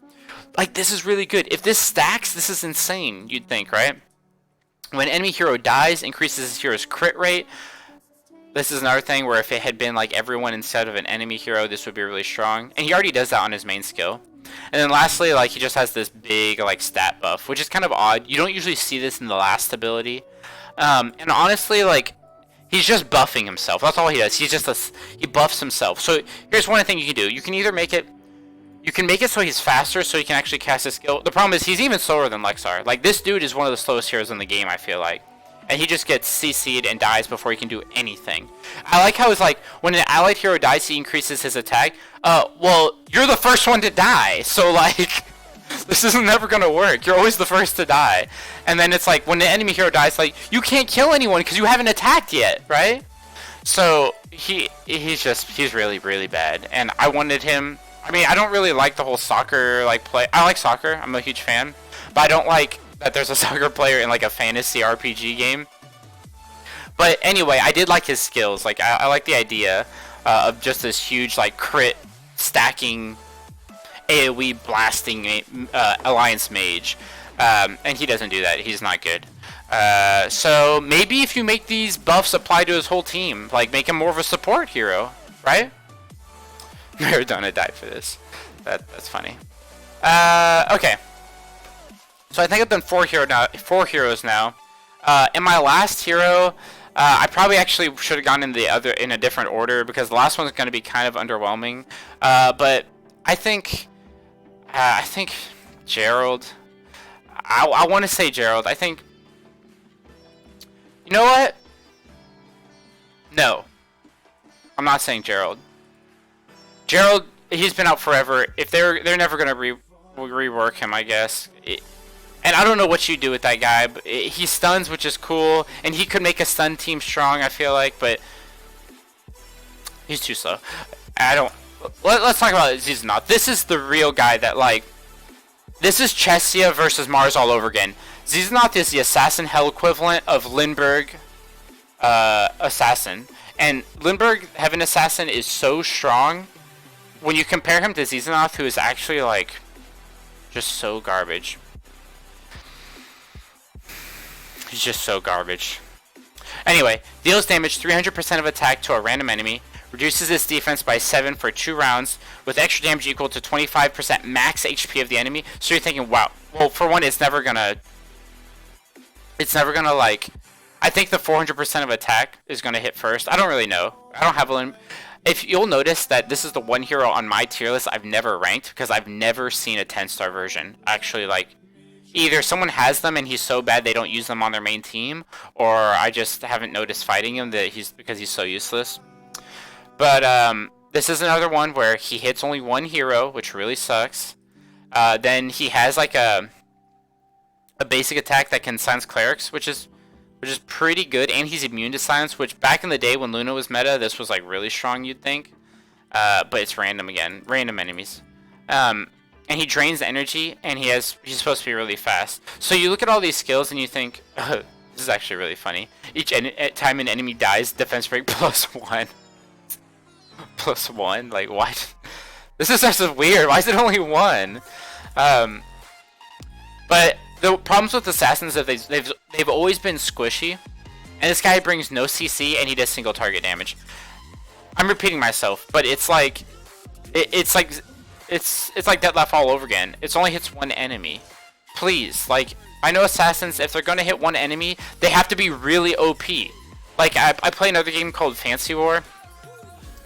Like, this is really good. If this stacks, this is insane, you'd think, right? When an enemy hero dies, increases his hero's crit rate. This is another thing where if it had been like everyone instead of an enemy hero, this would be really strong. And he already does that on his main skill. And then lastly, like, he just has this big, like, stat buff, which is kind of odd. You don't usually see this in the last ability. And honestly, like, he's just buffing himself. That's all he does. He buffs himself. So here's one thing you can do. You can either make it so he's faster, so he can actually cast his skill. The problem is he's even slower than Lexar. Like, this dude is one of the slowest heroes in the game, I feel like. And he just gets CC'd and dies before he can do anything. I like how it's like, when an allied hero dies, he increases his attack. Well, you're the first one to die, so like, this is never gonna work. You're always the first to die. And then it's like, when the enemy hero dies, like, you can't kill anyone because you haven't attacked yet, right? So he's really, really bad. And I wanted him I mean, I don't really like the whole soccer like play. I like soccer. I'm a huge fan, but I don't like that there's a soccer player in like a fantasy RPG game. But anyway, I did like his skills. Like I like the idea of just this huge like crit stacking AoE blasting alliance mage, and he doesn't do that. He's not good. So maybe if you make these buffs apply to his whole team, like make him more of a support hero, right? Maradona died for this. That's funny. Okay. So I think I've done four heroes now. In my last hero, I probably actually should have gone in a different order because the last one's going to be kind of underwhelming. But I think Gerald. I want to say Gerald. I think. You know what? No. I'm not saying Gerald. Gerald, he's been out forever. If they're never gonna rework him, I guess. And I don't know what you do with that guy. But he stuns, which is cool, and he could make a stun team strong. I feel like, but he's too slow. I don't. Let's talk about Zizanath. This is the real guy that like. This is Chesia versus Mars all over again. Zizanath is the assassin hell equivalent of Lindbergh assassin, and Lindbergh Heaven Assassin is so strong. When you compare him to Zizanath, who is actually like just so garbage. He's just so garbage. Anyway, deals damage 300% of attack to a random enemy, reduces its defense by 7 for 2 rounds, with extra damage equal to 25% max HP of the enemy. So you're thinking, wow, well, for one, it's never gonna like, I think the 400% of attack is gonna hit first. I don't really know. I don't have a If you'll notice that this is the one hero on my tier list I've never ranked because I've never seen a 10-star version. Actually, like, either someone has them and he's so bad they don't use them on their main team, or I just haven't noticed fighting him because he's so useless. But this is another one where he hits only one hero, which really sucks. Then he has like a basic attack that can silence clerics, which is pretty good, and he's immune to silence, which back in the day when Luna was meta, this was like really strong, you'd think. But it's random again, random enemies. And he drains the energy, and he's supposed to be really fast. So you look at all these skills and you think, oh, this is actually really funny. Each time an enemy dies, defense break +1. +1? Like, what? This is just weird. Why is it only 1? But the problems with assassins is they've always been squishy, and this guy brings no CC and he does single target damage. I'm repeating myself, but it's like it's like Deathloop all over again. It only hits one enemy. Please, like, I know assassins, if they're gonna hit one enemy, they have to be really OP. Like I play another game called Fancy War,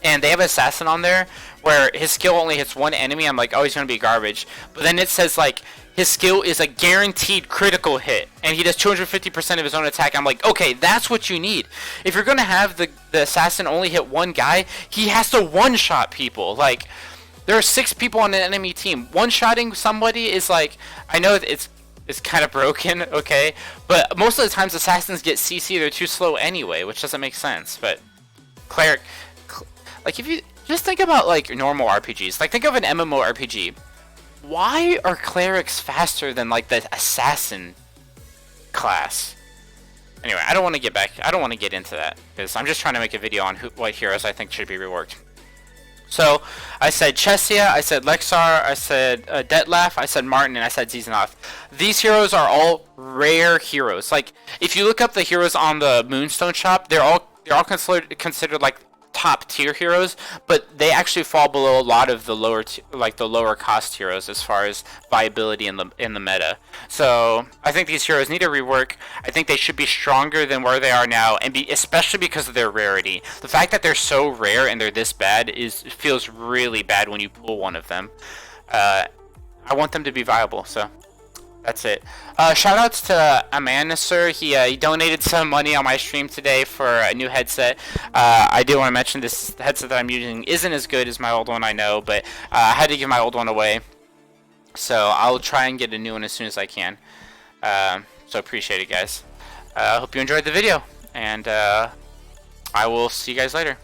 and they have an assassin on there where his skill only hits one enemy. I'm like, oh, he's gonna be garbage. But then it says like his skill is a guaranteed critical hit, and he does 250% of his own attack. I'm like, okay, that's what you need. If you're gonna have the assassin only hit one guy, he has to one-shot people. Like, there are 6 people on an enemy team. One-shotting somebody is like, I know it's kind of broken, okay, but most of the times assassins get CC. They're too slow anyway, which doesn't make sense. But cleric, like, if you just think about like normal RPGs, like think of an MMO RPG. Why are clerics faster than like the assassin class? Anyway, I don't want to get into that because I'm just trying to make a video on what heroes I think should be reworked. So I said Chesia, I said Lexar, I said Detlef, I said Martin, and I said Zizanath. These heroes are all rare heroes. Like, if you look up the heroes on the Moonstone shop, they're all considered like top tier heroes, but they actually fall below a lot of the lower cost heroes as far as viability in the meta. So I think these heroes need a rework. I think they should be stronger than where they are now, and especially because of their rarity. The fact that they're so rare and they're this bad feels really bad when you pull one of them. I want them to be viable, so that's it. Shout outs to Amanda, sir. He donated some money on my stream today for a new headset. I do want to mention this headset that I'm using isn't as good as my old one, I know, but I had to give my old one away. So I'll try and get a new one as soon as I can. So appreciate it, guys. I hope you enjoyed the video, and I will see you guys later.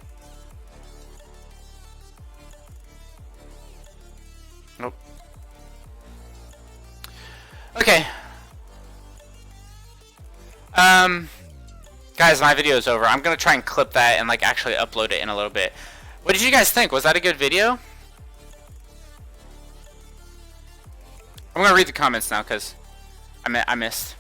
Okay. Guys, my video is over. I'm gonna try and clip that and like actually upload it in a little bit. What did you guys think? Was that a good video? I'm gonna read the comments now because I missed.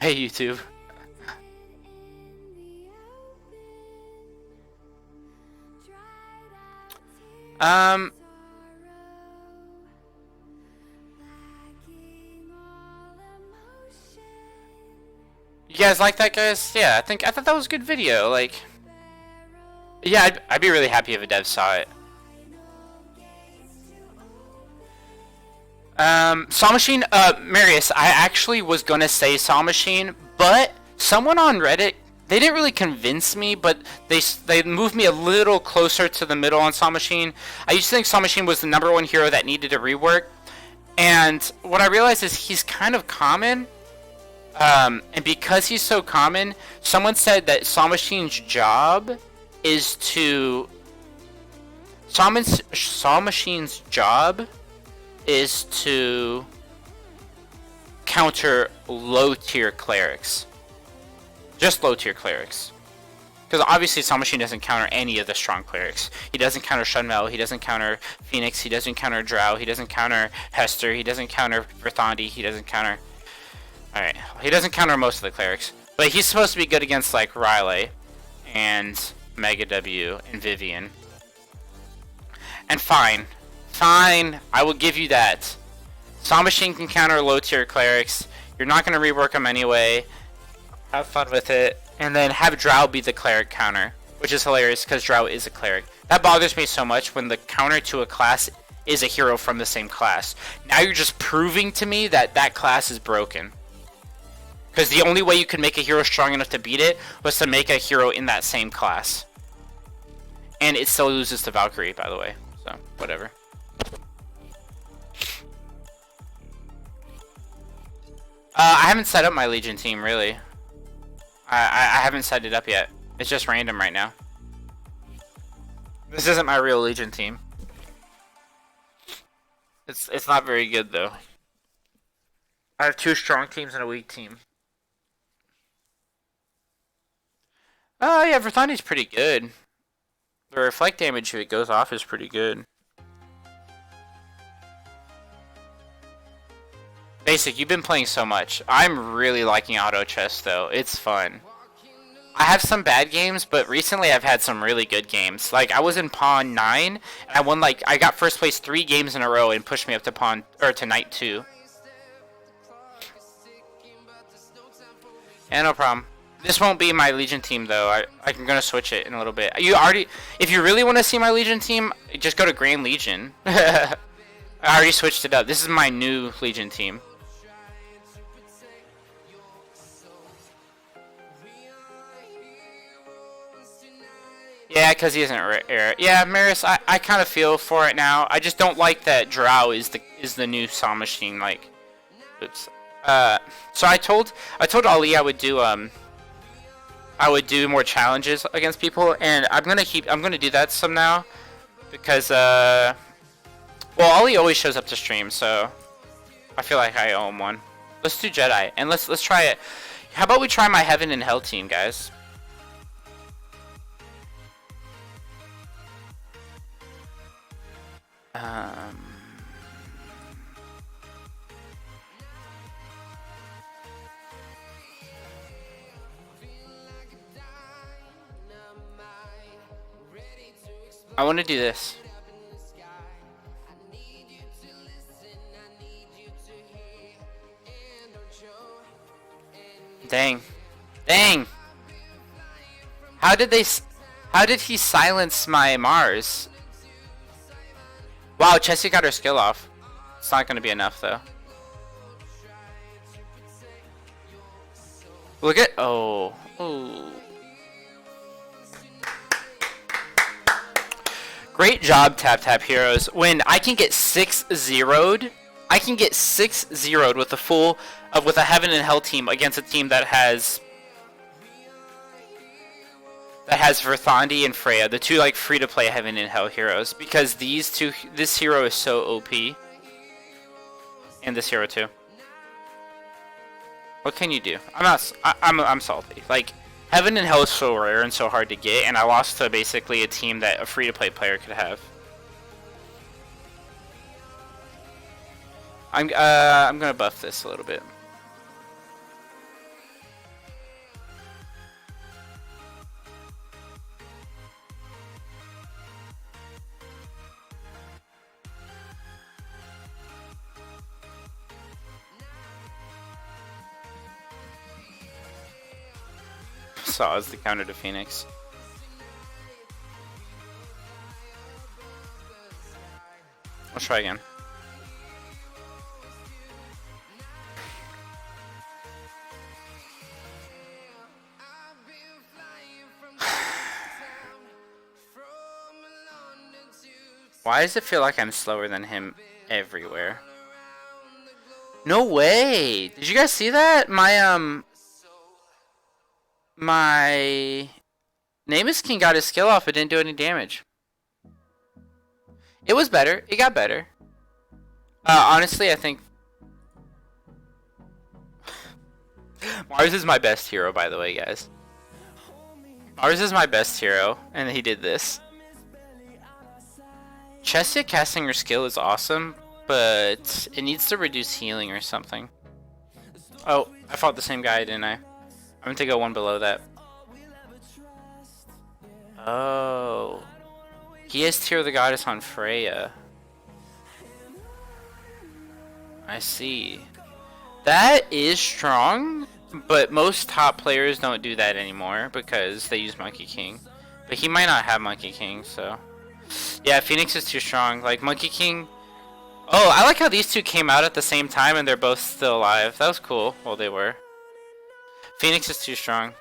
Hey YouTube. You guys like that, guys? Yeah, I thought that was a good video. Like, yeah, I'd be really happy if a dev saw it. Saw Machine, Marius, I actually was gonna say Saw Machine, but someone on Reddit, they didn't really convince me, but they moved me a little closer to the middle on Saw Machine. I used to think Saw Machine was the #1 hero that needed a rework, and what I realized is he's kind of common, and because he's so common, someone said that Saw Machine's job is to... Saw Machine's job is to counter low-tier clerics. Just low-tier clerics. Because obviously Saw Machine doesn't counter any of the strong clerics. He doesn't counter Shunmel, he doesn't counter Phoenix, he doesn't counter Drow, he doesn't counter Hester, he doesn't counter Verthandi, he doesn't counter... Alright, he doesn't counter most of the clerics. But he's supposed to be good against like Riley and Mega W and Vivian. And fine, I will give you that. Saw Machine can counter low tier clerics. You're not going to rework them anyway. Have fun with it. And then have Drow be the cleric counter, which is hilarious because Drow is a cleric. That bothers me so much when the counter to a class is a hero from the same class. Now you're just proving to me that that class is broken. Because the only way you could make a hero strong enough to beat it was to make a hero in that same class. And it still loses to Valkyrie, by the way. So, whatever. I haven't set up my Legion team, really. I haven't set it up yet. It's just random right now. This isn't my real Legion team. It's not very good, though. I have 2 strong teams and a weak team. Oh, yeah, Verthandi's pretty good. The reflect damage if it goes off is pretty good. Basic, you've been playing so much. I'm really liking auto chess though. It's fun. I have some bad games, but recently I've had some really good games. Like I was in Pawn 9, and I won like I got first place 3 games in a row and pushed me up to Pawn or to Knight 2. Yeah, no problem. This won't be my Legion team though. I'm gonna switch it in a little bit. If you really want to see my Legion team, just go to Grand Legion. I already switched it up. This is my new Legion team. Yeah, because he isn't rare. Yeah, Maris, I kind of feel for it now. I just don't like that Drow is the new Saw Machine. Like, oops. So I told Ali I would do more challenges against people, and I'm gonna do that some now, because well, Ali always shows up to stream, so I feel like I owe him one. Let's do Jedi, and let's try it. How about we try my Heaven and Hell team, guys? I want to do this. Dang. Dang! How did he silence my Mars? Wow, Chessie got her skill off. It's not gonna be enough though. Look at oh. Great job, TapTap heroes. When I can get 6-0'd I can get 6-0'd with with a Heaven and Hell team against a team that has Verthandi and Freya, the two like free to play Heaven and Hell heroes, because this hero is so OP, and this hero too. What can you do? I'm salty. Like, Heaven and Hell is so rare and so hard to get, and I lost to basically a team that a free to play player could have. I'm gonna buff this a little bit. Saw as the counter to Phoenix. Let's try again. Why does it feel like I'm slower than him everywhere? No way! Did you guys see that? My Namus King got his skill off, it didn't do any damage. It was better. It got better. Honestly, I think Mars is my best hero, by the way, guys. Mars is my best hero, and he did this. Chesia casting her skill is awesome, but it needs to reduce healing or something. Oh, I fought the same guy, didn't I? I'm going to go one below that. Oh. He has Tear of the Goddess on Freya. I see. That is strong, but most top players don't do that anymore because they use Monkey King. But he might not have Monkey King, so... Yeah, Phoenix is too strong. Like, Monkey King... Oh, I like how these two came out at the same time and they're both still alive. That was cool. Well, they were. Phoenix is too strong.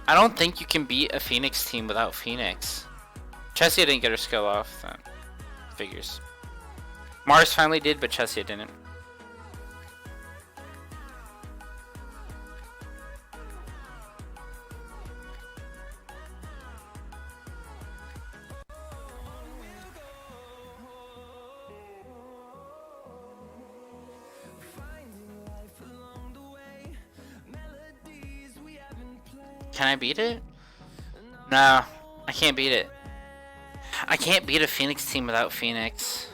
I don't think you can beat a Phoenix team without Phoenix. Chesia didn't get her skill off. That figures. Mars finally did, but Chesia didn't. Can I beat it? No, I can't beat it. I can't beat a Phoenix team without Phoenix.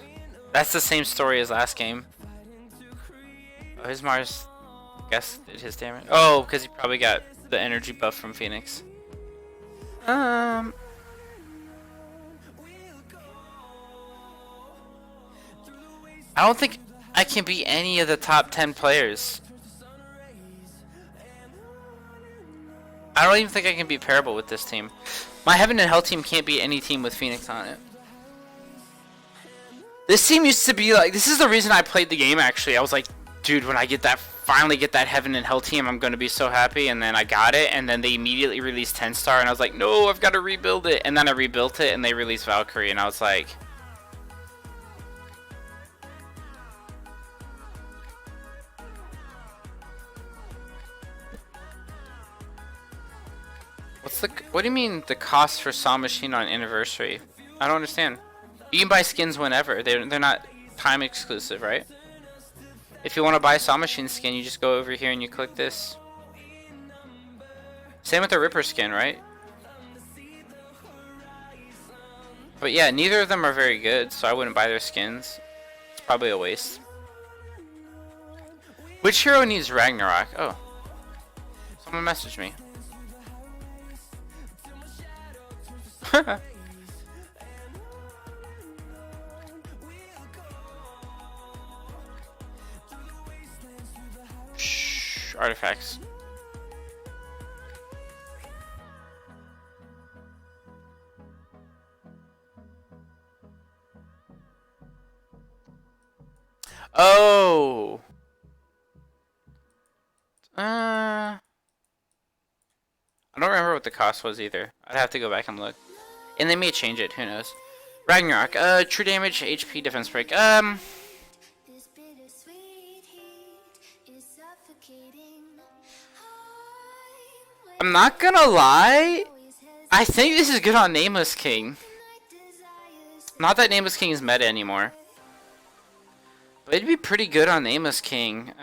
That's the same story as last game. Oh, his Mars, I guess, did his damage. Oh, because he probably got the energy buff from Phoenix. I don't think I can beat any of the top 10 players. I don't even think I can beat Parable with this team. My Heaven and Hell team can't beat any team with Phoenix on it. This team used to be like, this is the reason I played the game actually. I was like, dude, when I finally get that Heaven and Hell team, I'm going to be so happy. And then I got it, and then they immediately released 10 star, and I was like, no, I've got to rebuild it. And then I rebuilt it, and they released Valkyrie, and I was like... What do you mean the cost for Saw Machine on Anniversary? I don't understand. You can buy skins whenever. They're not time exclusive, right? If you want to buy Saw Machine skin, you just go over here and you click this. Same with the Ripper skin, right? But yeah, neither of them are very good, so I wouldn't buy their skins. It's probably a waste. Which hero needs Ragnarok? Oh. Someone messaged me. Shh, artifacts. Oh. I don't remember what the cost was either. I'd have to go back and look. And they may change it, who knows. Ragnarok. True damage, HP, defense break. I'm not gonna lie. I think this is good on Nameless King. Not that Nameless King is meta anymore. But it'd be pretty good on Nameless King.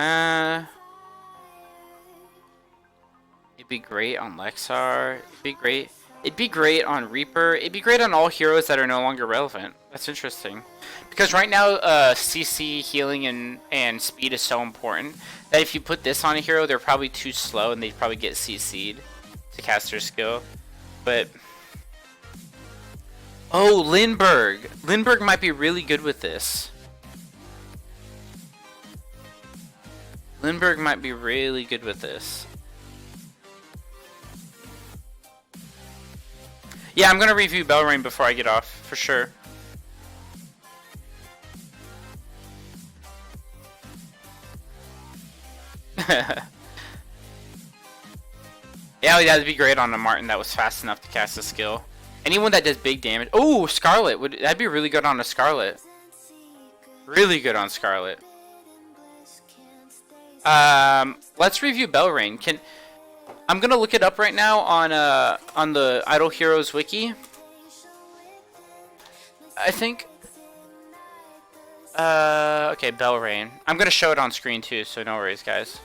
It'd be great on Lexar. It'd be great. It'd be great on Reaper. It'd be great on all heroes that are no longer relevant. That's interesting. Because right now, CC, healing, and speed is so important that if you put this on a hero, they're probably too slow and they'd probably get CC'd to cast their skill. But... oh, Lindbergh! Lindbergh might be really good with this. Lindbergh might be really good with this. Yeah, I'm gonna review Belrain before I get off, for sure. Yeah, that'd be great on a Martin that was fast enough to cast a skill. Anyone that does big damage. Oh, Scarlet. That'd be really good on a Scarlet. Really good on Scarlet. Let's review Belrain. I'm gonna look it up right now on the Idle Heroes wiki. I think. Okay, Belrain. I'm gonna show it on screen too, so no worries, guys.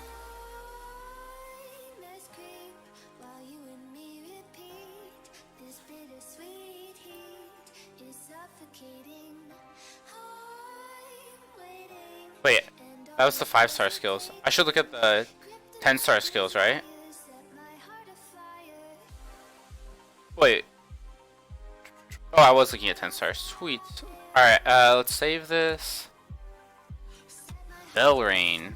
Wait, that was the 5-star skills. I should look at the 10-star skills, right? Wait. Oh, I was looking at 10 stars. Sweet. Alright, let's save this. Belrain.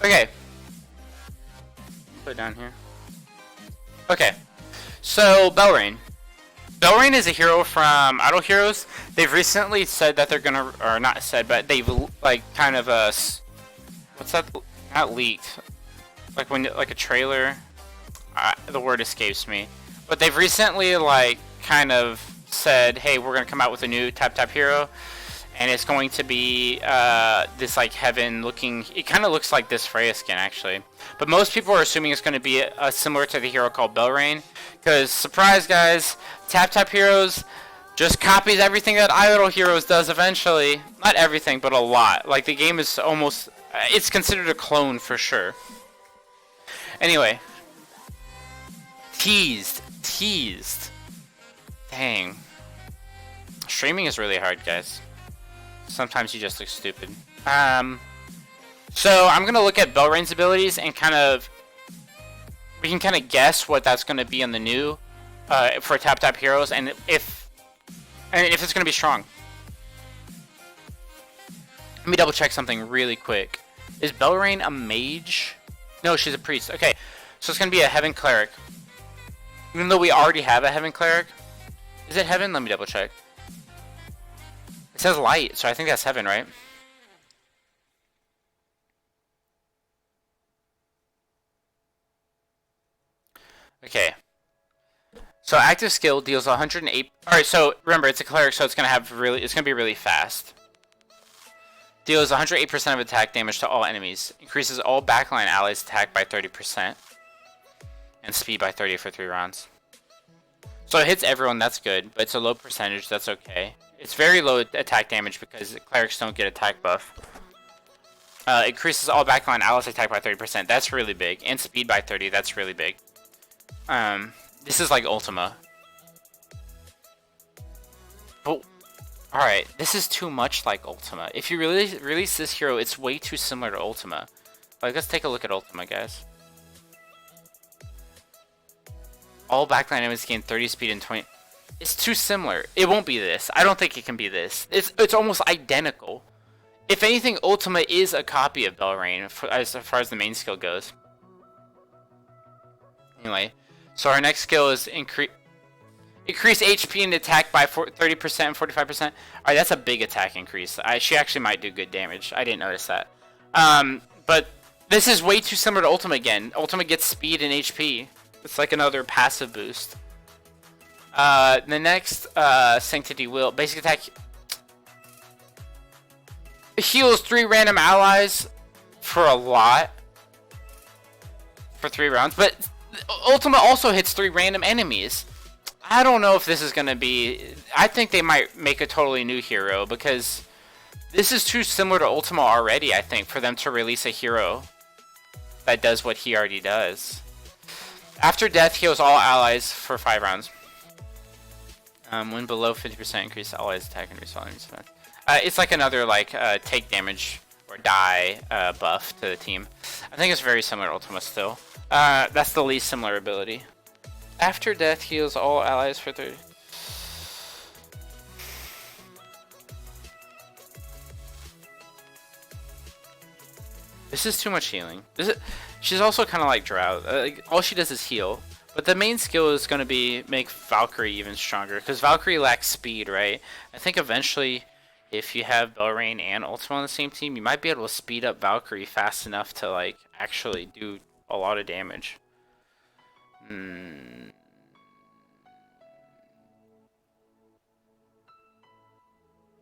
Okay. Put it down here. Okay. So, Belrain. Belrain is a hero from Idle Heroes. They've recently said that they're gonna, or not said, but they've like kind of what's that? Not leaked. Like when, like a trailer. The word escapes me. But they've recently like kind of said, hey, we're gonna come out with a new TapTap hero. And it's going to be this like heaven looking, it kind of looks like this Freya skin actually. But most people are assuming it's going to be similar to the hero called Belrain. Because, surprise guys, TapTap Heroes just copies everything that Idle Heroes does eventually. Not everything, but a lot. Like the game is almost, it's considered a clone for sure. Anyway. Teased. Dang. Streaming is really hard, guys. Sometimes you just look stupid. So I'm gonna look at Belrain's abilities and we can kind of guess what that's gonna be in the new for TapTap Heroes, and if it's gonna be strong. Let me double check something really quick. Is Belrain a mage? No, she's a priest. Okay, so it's gonna be a Heaven Cleric. Even though we already have a Heaven Cleric. Is it Heaven? Let me double check. It says light, so I think that's Heaven, right? Okay. So active skill deals 108. All right, so remember it's a cleric, so it's gonna be really fast. Deals 108% of attack damage to all enemies. Increases all backline allies' attack by 30%, and speed by 30 for 3 rounds. So it hits everyone. That's good, but it's a low percentage. That's okay. It's very low attack damage because clerics don't get attack buff. Increases all backline allies attack by 30%. That's really big. And speed by 30. That's really big. This is like Ultima. But, alright. This is too much like Ultima. If you really release this hero, it's way too similar to Ultima. Like, let's take a look at Ultima, guys. All backline enemies gain 30 speed and 20... It's too similar. It won't be this. I don't think it can be this. It's almost identical. If anything, Ultima is a copy of Belrain as far as the main skill goes. Anyway, so our next skill is increase. Increase HP and attack by 30% and 45%. Alright, that's a big attack increase. She actually might do good damage. I didn't notice that. But this is way too similar to Ultimate again. Ultimate gets speed and HP. It's like another passive boost. The next Sanctity Will. Basic attack heals 3 random allies for a lot. For 3 rounds. But Ultimate also hits 3 random enemies. I don't know if this is going to be... I think they might make a totally new hero because this is too similar to Ultima already, I think, for them to release a hero that does what he already does. After death, heals all allies for 5 rounds. When below 50% increase allies attack and respawn enemies. It's like another like take damage or die buff to the team. I think it's very similar to Ultima still. That's the least similar ability. After death, heals all allies for 30. This is too much healing. She's also kind of like Drow. All she does is heal. But the main skill is going to be make Valkyrie even stronger. Because Valkyrie lacks speed, right? I think eventually, if you have Belrain and Ultima on the same team, you might be able to speed up Valkyrie fast enough to like actually do a lot of damage.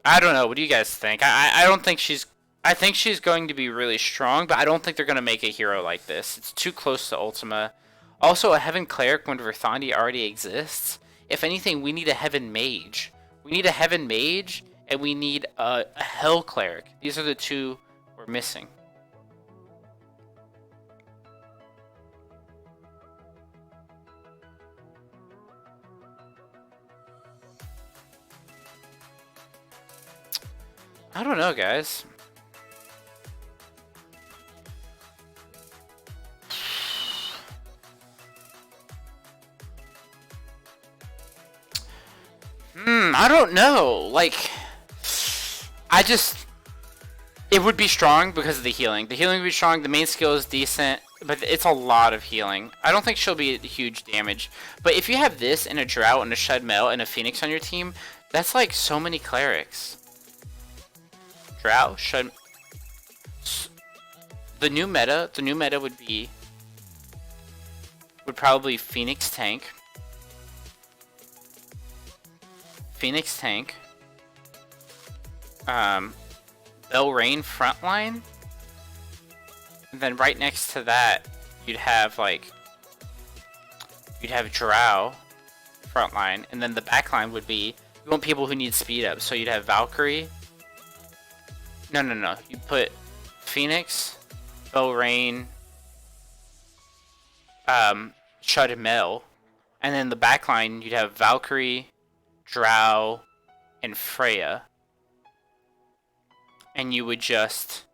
I don't know. What do you guys think? I don't think she's... I think she's going to be really strong, but I don't think they're going to make a hero like this. It's too close to Ultima. Also, a Heaven Cleric when Verthandi already exists. If anything, we need a Heaven Mage. We need a Heaven Mage, and we need a Hell Cleric. These are the 2 we're missing. I don't know, guys. I don't know. Like, it would be strong because of the healing. The healing would be strong. The main skill is decent, but it's a lot of healing. I don't think she'll be huge damage. But if you have this and a Drow and a Shed Mel and a Phoenix on your team, that's like so many clerics. Drow, Shed... The new meta would probably Phoenix tank. Phoenix tank. Belrain frontline. And then right next to that, you'd have Drow frontline, and then the backline would be you want people who need speed up. So you'd have Valkyrie. No. You put Phoenix, Belrain, Shud Mel, and then the backline you'd have Valkyrie, Drow, and Freya. And you would just...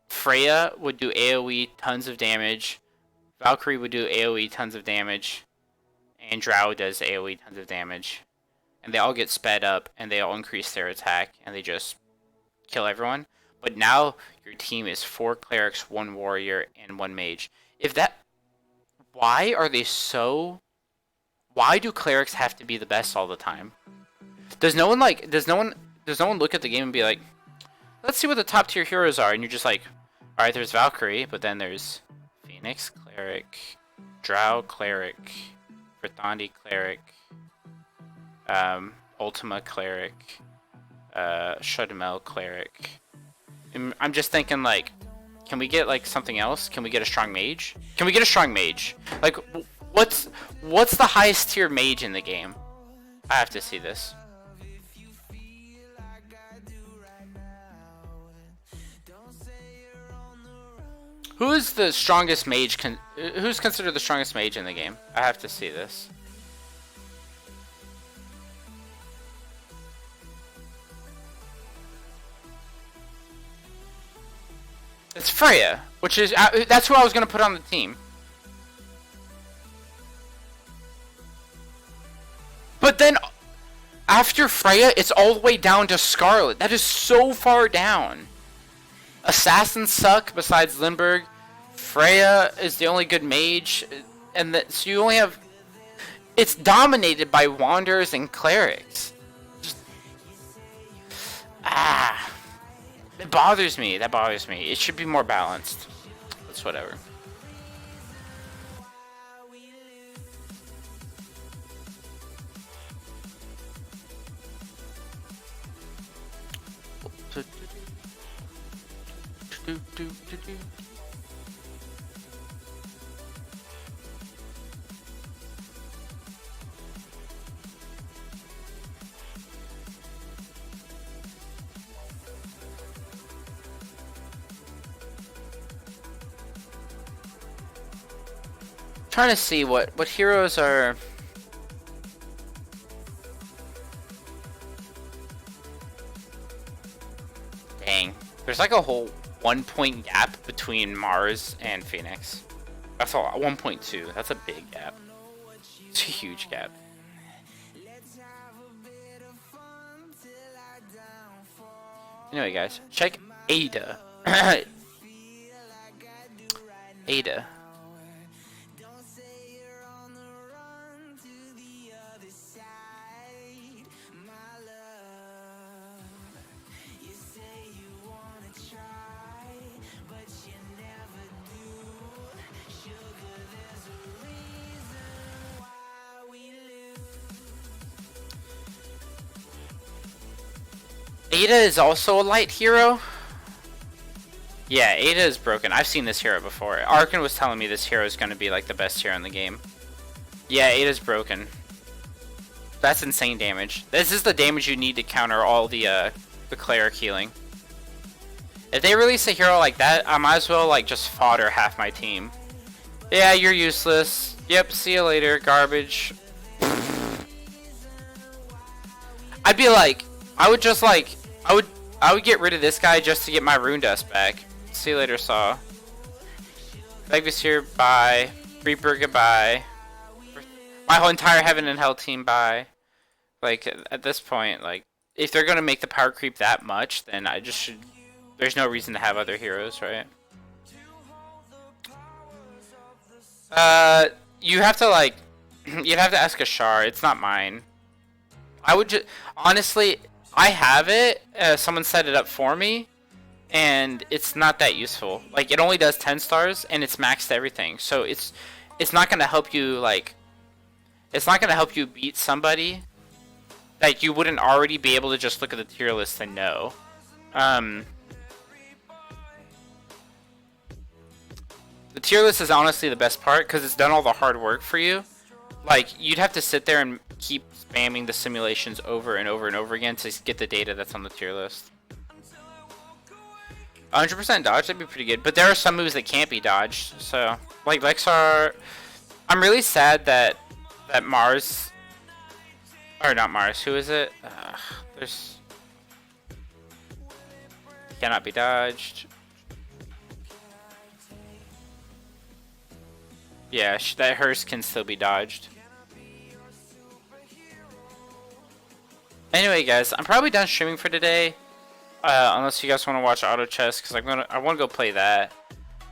Freya would do AoE tons of damage. Valkyrie would do AoE tons of damage. And Drow does AoE tons of damage. And they all get sped up, and they all increase their attack, and they just kill everyone. But now your team is 4 clerics, 1 warrior, and 1 mage. If that... Why are they so... Why do clerics have to be the best all the time? Does no one look at the game and be like, let's see what the top tier heroes are, and you're just like, alright, there's Valkyrie, but then there's Phoenix Cleric, Drow Cleric, Verthandi Cleric, Ultima Cleric, Shudmel Cleric. And I'm just thinking, like, can we get like something else? Can we get a strong mage? Can we get a strong mage? Like, what's the highest tier mage in the game? I have to see this. Who is the strongest mage? Who's considered the strongest mage in the game? I have to see this. It's Freya, which is that's who I was gonna put on the team. But then after Freya, it's all the way down to Scarlet. That is so far down. Assassins suck besides Limburg. Freya is the only good mage, and so you only have It's dominated by wanderers and clerics. Just, it bothers me. That bothers me. It should be more balanced. It's whatever. Trying to see what heroes are. Dang, there's like a whole 1-point gap between Mars and Phoenix. That's a lot. 1.2. That's a big gap. It's a huge gap. Anyway, guys, check Ada. Ada. Ada is also a light hero. Yeah, Ada is broken. I've seen this hero before. Arkin was telling me this hero is going to be like the best hero in the game. Yeah, Ada's broken. That's insane damage. This is the damage you need to counter all the cleric healing. If they release a hero like that, I might as well like just fodder half my team. Yeah, you're useless. Yep, see you later, garbage. I'd be like, I would just like, I would get rid of this guy just to get my rune dust back. See you later, Saw. Vegas here, bye. Reaper, goodbye. My whole entire Heaven and Hell team, bye. Like, at this point, like, if they're gonna make the power creep that much, then I just should. There's no reason to have other heroes, right? You have to like, you'd have to ask Ashar. It's not mine. I would just honestly, I have it. Someone set it up for me, and it's not that useful. Like, it only does 10 stars, and it's maxed everything. So it's not gonna help you like. It's not gonna help you beat somebody that you wouldn't already be able to just look at the tier list and know. The tier list is honestly the best part because it's done all the hard work for you. Like, you'd have to sit there and keep spamming the simulations over and over and over again to get the data that's on the tier list. 100% dodge, that'd be pretty good. But there are some moves that can't be dodged. So, like Lexar, I'm really sad that Mars, or not Mars, who is it? There's, cannot be dodged. Yeah, that hers can still be dodged. Anyway, guys, I'm probably done streaming for today. Unless you guys want to watch Auto Chess, because I want to go play that.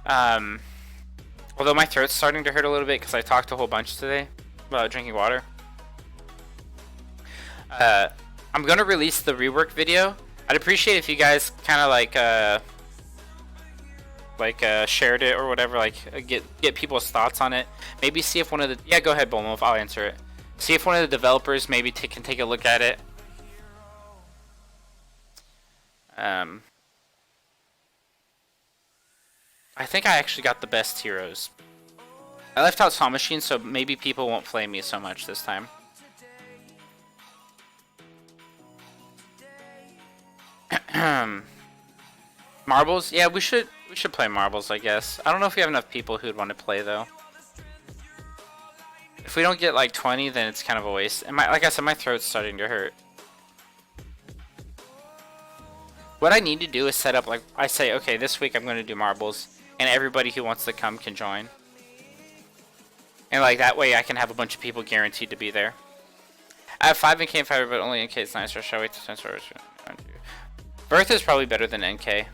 Although my throat's starting to hurt a little bit because I talked a whole bunch today about drinking water. I'm gonna release the rework video. I'd appreciate if you guys kind of shared it or whatever, like get people's thoughts on it. Maybe see if one of the go ahead, Bolmov, I'll answer it. See if one of the developers maybe can take a look at it. I think I actually got the best heroes. I left out Saw Machine, so maybe people won't flame me so much this time. Marbles? Yeah, we should play marbles, I guess. I don't know if we have enough people who'd want to play though. If we don't get like 20, then it's kind of a waste. And like I said, my throat's starting to hurt. What I need to do is set up, like, I say, okay, this week I'm going to do marbles, and everybody who wants to come can join. And like that way I can have a bunch of people guaranteed to be there. I have 5 NK and 5, but only NK is nicer. Shall I wait to censor? Birth is probably better than NK.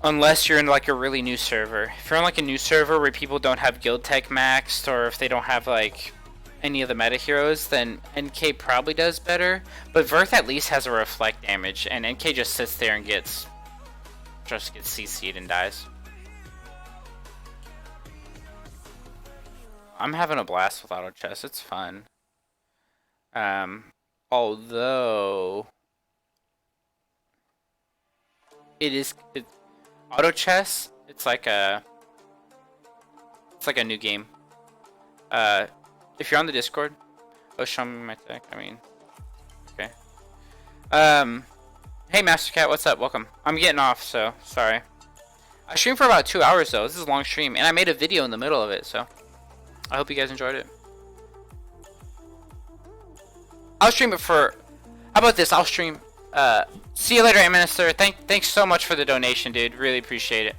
Unless you're in like a really new server. If you're on like a new server where people don't have guild tech maxed, or if they don't have like any of the meta heroes, then NK probably does better. But Verth at least has a reflect damage, and NK just sits there and gets CC'd and dies. I'm having a blast with auto chess. It's fun. Although auto chess, it's like a new game. If you're on the Discord, oh, show me my deck. I mean, okay. Hey Master Cat, what's up? Welcome. I'm getting off, so sorry. I streamed for about 2 hours though. This is a long stream, and I made a video in the middle of it, so I hope you guys enjoyed it. I'll stream it for. How about this? I'll stream. See you later, Minister. Thanks so much for the donation, dude. Really appreciate it.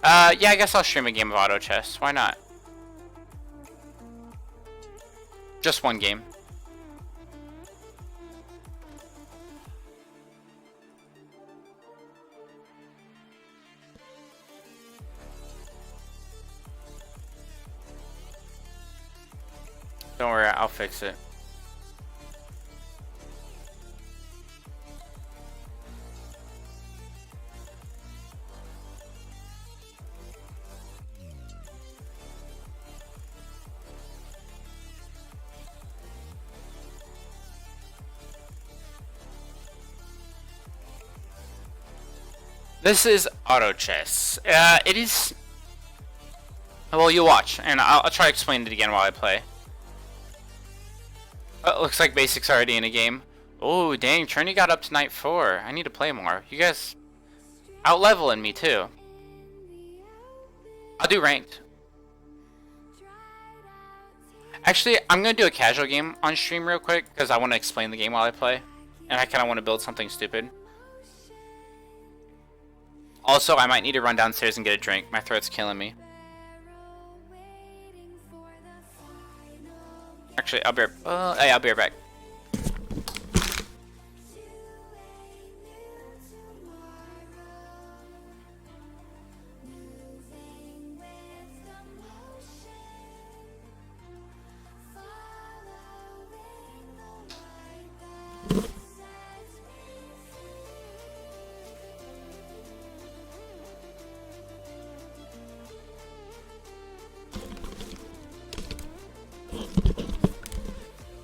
Yeah, I guess I'll stream a game of auto chess. Why not? Just one game. Don't worry, I'll fix it. This is auto chess. It is. Well, you watch, and I'll try to explain it again while I play. Looks like basics already in a game. Oh, dang, Trini got up to night 4. I need to play more. You guys out-leveling me, too. I'll do ranked. Actually, I'm going to do a casual game on stream real quick, because I want to explain the game while I play. And I kind of want to build something stupid. Also, I might need to run downstairs and get a drink. My throat's killing me. Actually, I'll be right back.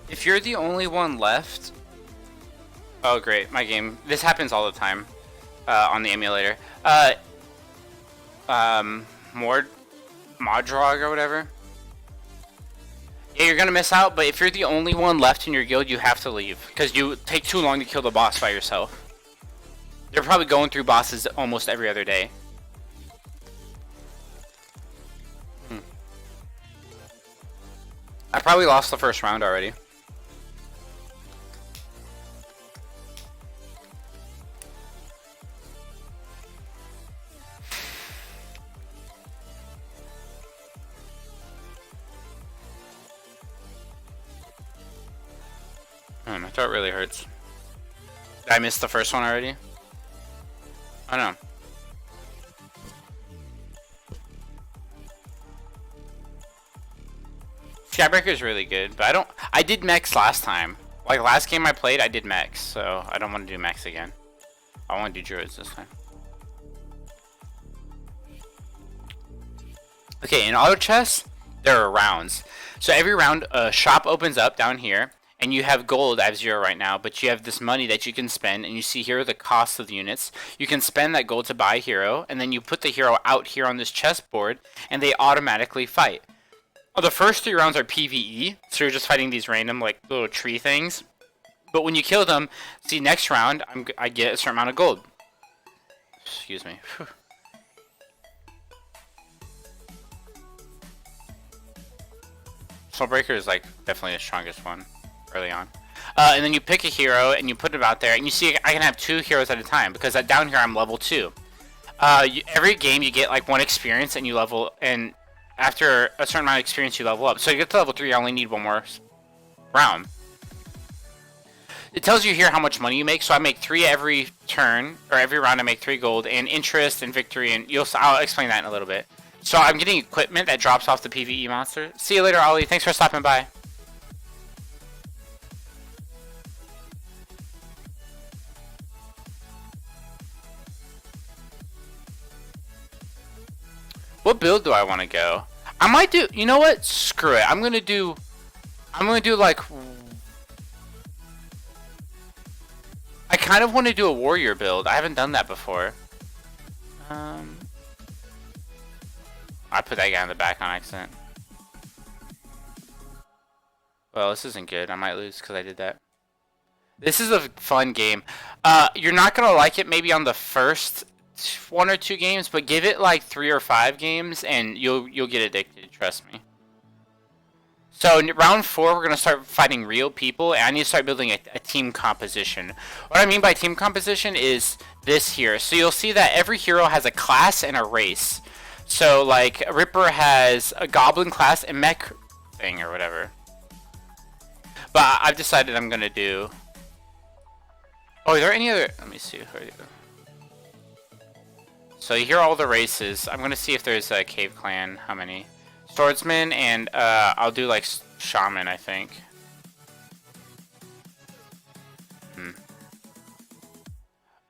If you're the only one left... Oh great, my game. This happens all the time on the emulator. Modrog or whatever. Yeah, you're gonna miss out, but if you're the only one left in your guild, you have to leave. Because you take too long to kill the boss by yourself. They're probably going through bosses almost every other day. I probably lost the first round already. My throat really hurts. Did I miss the first one already? Oh no. Skybreaker is really good, but I did Mex last time. Like last game I played, I did Mex, so I don't want to do Mex again. I want to do Druids this time. Okay, in auto chess, there are rounds. So every round, a shop opens up down here, and you have gold. I have 0 right now, but you have this money that you can spend, and you see here the cost of the units. You can spend that gold to buy a hero, and then you put the hero out here on this chessboard, and they automatically fight. The first 3 rounds are PvE, so you're just fighting these random like little tree things. But when you kill them, see next round, I get a certain amount of gold. Excuse me. Whew. Soulbreaker is like definitely the strongest one early on. And then you pick a hero and you put it out there, and you see I can have 2 heroes at a time because down here I'm level 2. Every game you get like 1 experience and you level, and after a certain amount of experience you level up. So you get to level 3, I only need 1 more round. it tells you here how much money you make. So I make 3 every turn, or every round I make 3 gold, and interest and victory, and I'll explain that in a little bit. So I'm getting equipment that drops off the PvE monster. See you later, Ollie. Thanks for stopping by. What build do I want to go? I might do, you know what? Screw it. I'm gonna do like, I kind of want to do a warrior build. I haven't done that before. I put that guy in the back on accident. Well, this isn't good. I might lose because I did that. This is a fun game. You're not gonna like it maybe on the first 1 or 2 games, but give it like 3 or 5 games and you'll get addicted, trust me. So in round 4 we're gonna start fighting real people, and I need to start building a team composition. What I mean by team composition is this here. So you'll see that every hero has a class and a race. So like Ripper has a goblin class and mech thing or whatever. But I've decided I'm gonna do, oh, are there any other, let me see, where are you? So you hear all the races. I'm gonna see if there's a cave clan. How many? Swordsman, and I'll do like shaman, I think.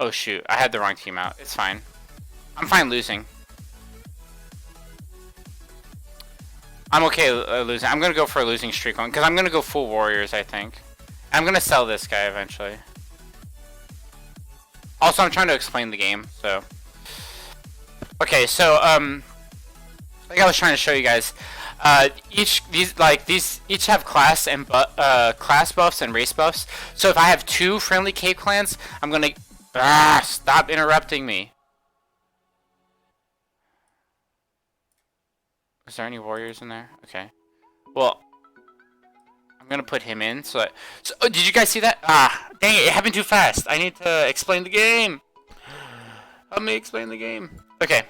Oh shoot, I had the wrong team out. It's fine. I'm fine losing. I'm okay losing. I'm gonna go for a losing streak one because I'm gonna go full warriors, I think. I'm gonna sell this guy eventually. Also, I'm trying to explain the game, so. Okay, so like I was trying to show you guys, each have class and class buffs and race buffs. So if I have 2 friendly cave clans, I'm gonna stop interrupting me. Is there any warriors in there? Okay. Well, I'm gonna put him in. So oh, did you guys see that? Dang it! It happened too fast. I need to explain the game. Let me explain the game. Okay.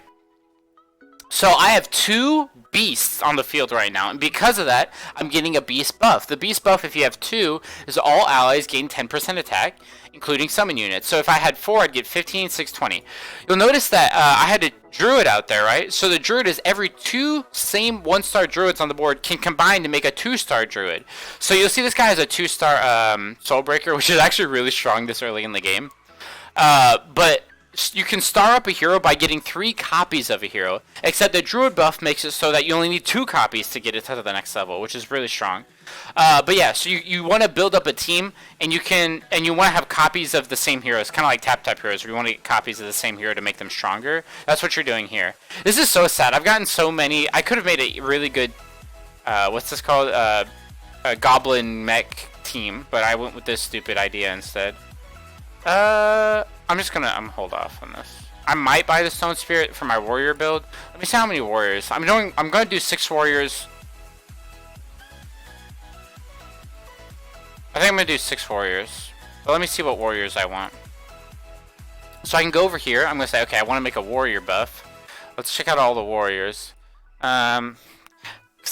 So I have 2 beasts on the field right now, and because of that, I'm getting a beast buff. The beast buff, if you have 2, is all allies gain 10% attack, including summon units. So if I had 4, I'd get 15, 6, 20. You'll notice that I had a druid out there, right? So the druid is every 2 same 1-star druids on the board can combine to make a 2-star druid. So you'll see this guy has a 2-star Soulbreaker, which is actually really strong this early in the game. But you can star up a hero by getting 3 copies of a hero, except the druid buff makes it so that you only need 2 copies to get it to the next level, which is really strong. But yeah, so you want to build up a team, and you want to have copies of the same heroes, kind of like TapTap heroes, where you want to get copies of the same hero to make them stronger. That's what you're doing here. This is so sad. I've gotten so many. I could have made a really good, what's this called, a goblin mech team, but I went with this stupid idea instead. I'm just gonna hold off on this. I might buy the Stone Spirit for my warrior build. Let me see how many warriors. I'm gonna do 6 warriors. I think I'm gonna do 6 warriors. But let me see what warriors I want. So I can go over here. I'm gonna say, okay, I want to make a warrior buff. Let's check out all the warriors. Because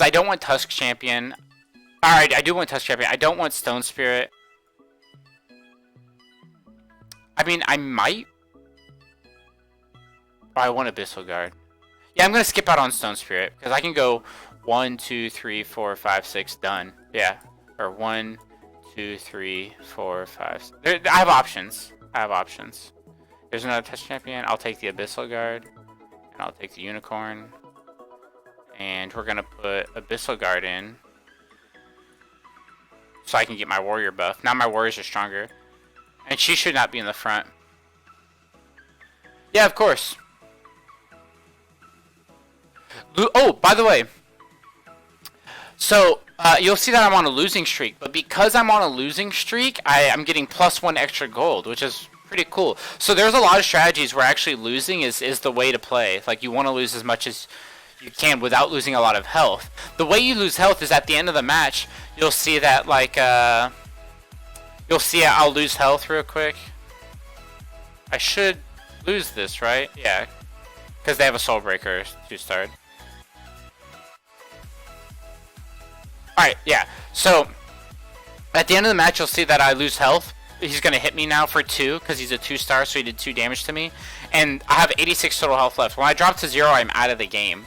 I don't want Tusk Champion. Alright, I do want Tusk Champion. I don't want Stone Spirit. I mean, I might. Oh, I want Abyssal Guard. Yeah, I'm gonna skip out on Stone Spirit because I can go 1, 2, 3, 4, 5, 6, done. Yeah, or 1, 2, 3, 4, 5. I have options. There's another Tusk Champion. I'll take the Abyssal Guard, and I'll take the Unicorn, and we're gonna put Abyssal Guard in so I can get my warrior buff. Now my warriors are stronger. And she should not be in the front. Yeah, of course. Oh, by the way. So, you'll see that I'm on a losing streak. But because I'm on a losing streak, I'm getting +1 extra gold, which is pretty cool. So there's a lot of strategies where actually losing is the way to play. Like, you want to lose as much as you can without losing a lot of health. The way you lose health is at the end of the match, you'll see that, like, you'll see I'll lose health real quick. I should lose this, right? Yeah. Because they have a Soulbreaker 2-star. Alright, yeah. So, at the end of the match, you'll see that I lose health. he's gonna hit me now for 2 because he's a 2-star, so he did 2 damage to me, and I have 86 total health left. When I drop to 0, I'm out of the game.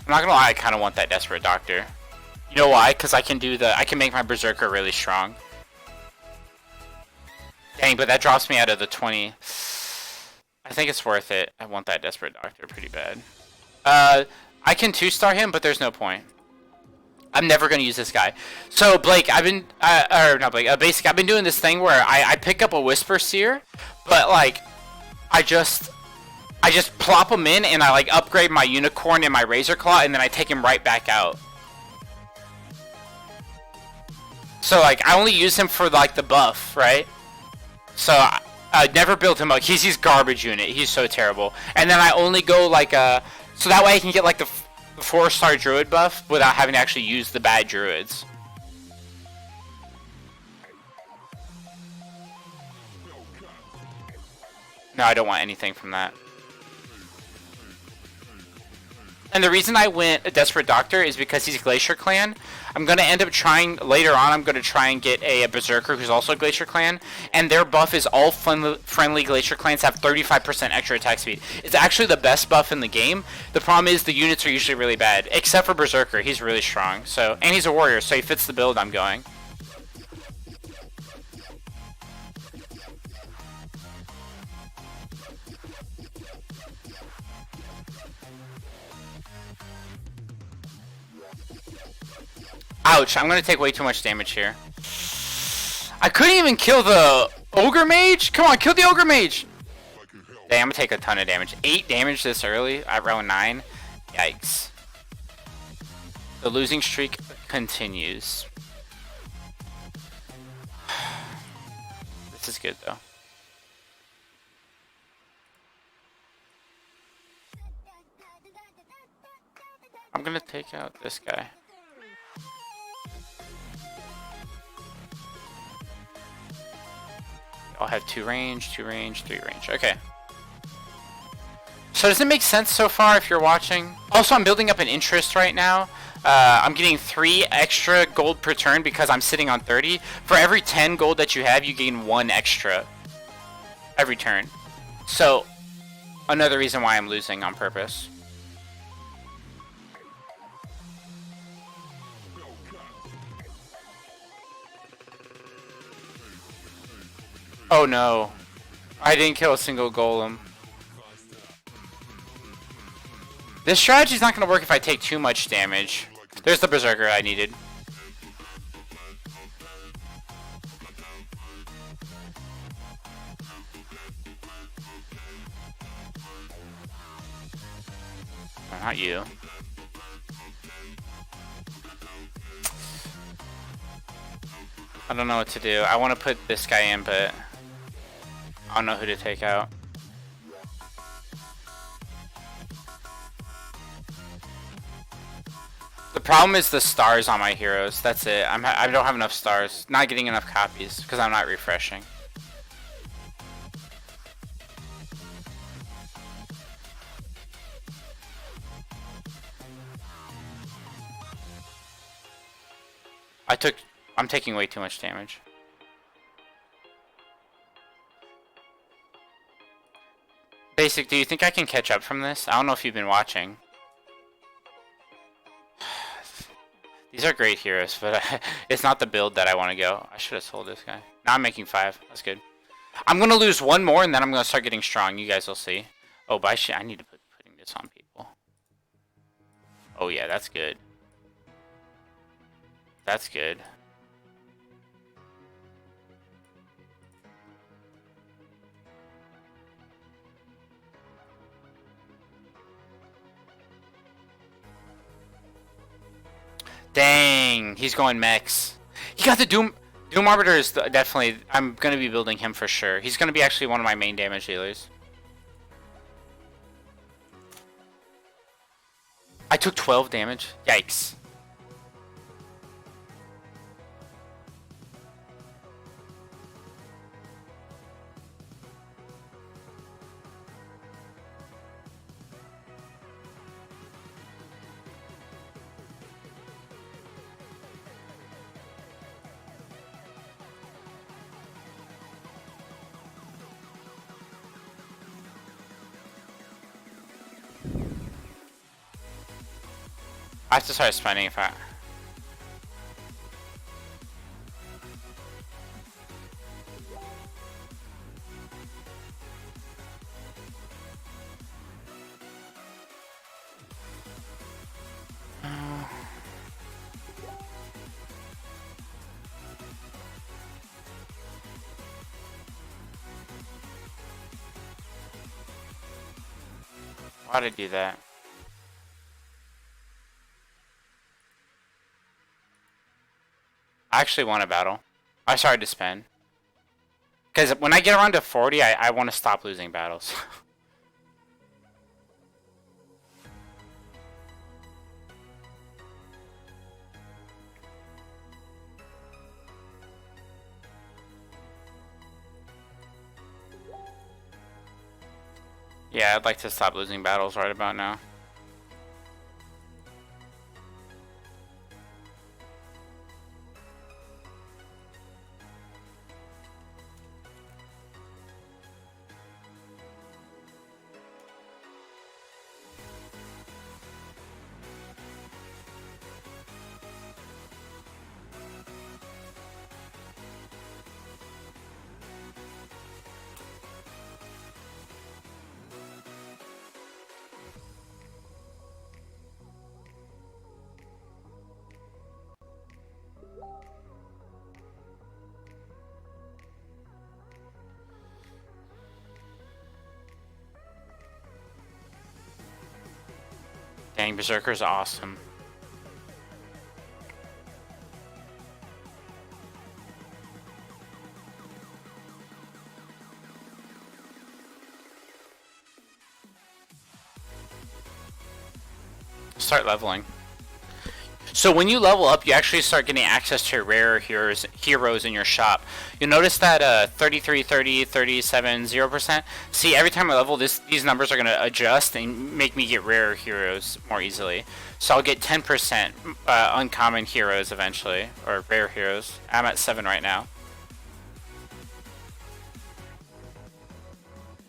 I'm not gonna lie, I kind of want that Desperate Doctor. You know why? Because I can make my Berserker really strong. Dang, but that drops me out of the 20. I think it's worth it. I want that Desperate Doctor pretty bad. I can 2-star him, but there's no point. I'm never gonna use this guy. So Blake, I've been, or not Blake, basically I've been doing this thing where I pick up a Whisper Seer, but like, I just plop him in and I like upgrade my Unicorn and my Razor Claw, and then I take him right back out. So like, I only use him for like the buff, right? So I never built him up. He's his garbage unit. He's so terrible. And then I only go like so that way I can get like the 4-star Druid buff without having to actually use the bad Druids. No, I don't want anything from that. And the reason I went a Desperate Doctor is because he's Glacier Clan. I'm going to end up trying, later on, I'm going to try and get a Berserker who's also Glacier Clan. And their buff is all friendly Glacier Clans have 35% extra attack speed. It's actually the best buff in the game. The problem is the units are usually really bad. Except for Berserker, he's really strong. So, and he's a warrior, so he fits the build I'm going. Ouch, I'm gonna take way too much damage here. I couldn't even kill the Ogre Mage? Come on, kill the Ogre Mage! Dang, I'm gonna take a ton of damage. 8 damage this early at round 9. Yikes. The losing streak continues. This is good though. I'm gonna take out this guy. I'll have 2 range, 2 range, 3 range. Okay. So does it make sense so far if you're watching? Also, I'm building up an interest right now. I'm getting 3 extra gold per turn because I'm sitting on 30. For every 10 gold that you have, you gain 1 extra every turn. So, another reason why I'm losing on purpose. Oh no. I didn't kill a single golem. This strategy's not going to work if I take too much damage. There's the Berserker I needed. Oh, not you. I don't know what to do. I want to put this guy in, but I don't know who to take out. The problem is the stars on my heroes. That's it. I don't have enough stars. Not getting enough copies because I'm not refreshing. I'm taking way too much damage. Basic, do you think I can catch up from this? I don't know if you've been watching. These are great heroes, but it's not the build that I want to go. I should have sold this guy. Now I'm making 5. That's good. I'm going to lose 1 more, and then I'm going to start getting strong. You guys will see. Oh, but I need to putting this on people. Oh, yeah, that's good. That's good. Dang, he's going mechs. He got the Doom Arbiter is definitely, I'm going to be building him for sure. He's going to be actually one of my main damage dealers. I took 12 damage. Yikes. I have to start spending if I... Why'd I do that? I actually won a battle. I started to spend. Because when I get around to 40, I want to stop losing battles. Yeah, I'd like to stop losing battles right about now. Dang, Berserker's awesome. Start leveling. So when you level up, you actually start getting access to rare heroes in your shop. You'll notice that 33, 30, 37, 0%. See, every time I level, these numbers are going to adjust and make me get rare heroes more easily. So I'll get 10% uncommon heroes eventually, or rare heroes. I'm at 7 right now.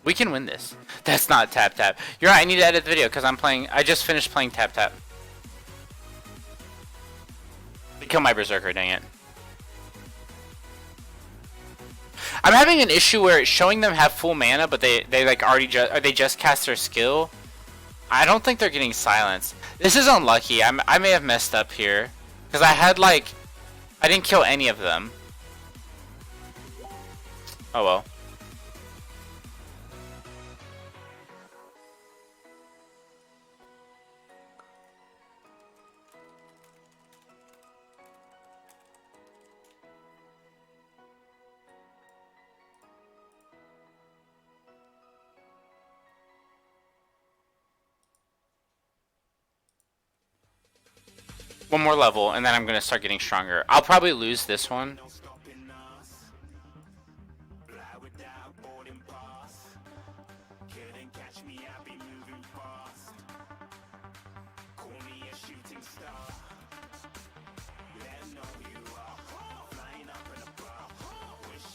We can win this. That's not TapTap. You're right, I need to edit the video because I just finished playing TapTap. Kill my Berserker, dang it. I'm having an issue where it's showing them have full mana, but they like already they just cast their skill. I don't think they're getting silenced. This is unlucky. I may have messed up here because I had like I didn't kill any of them. Oh well. One more level, and then I'm gonna start getting stronger. I'll probably lose this one.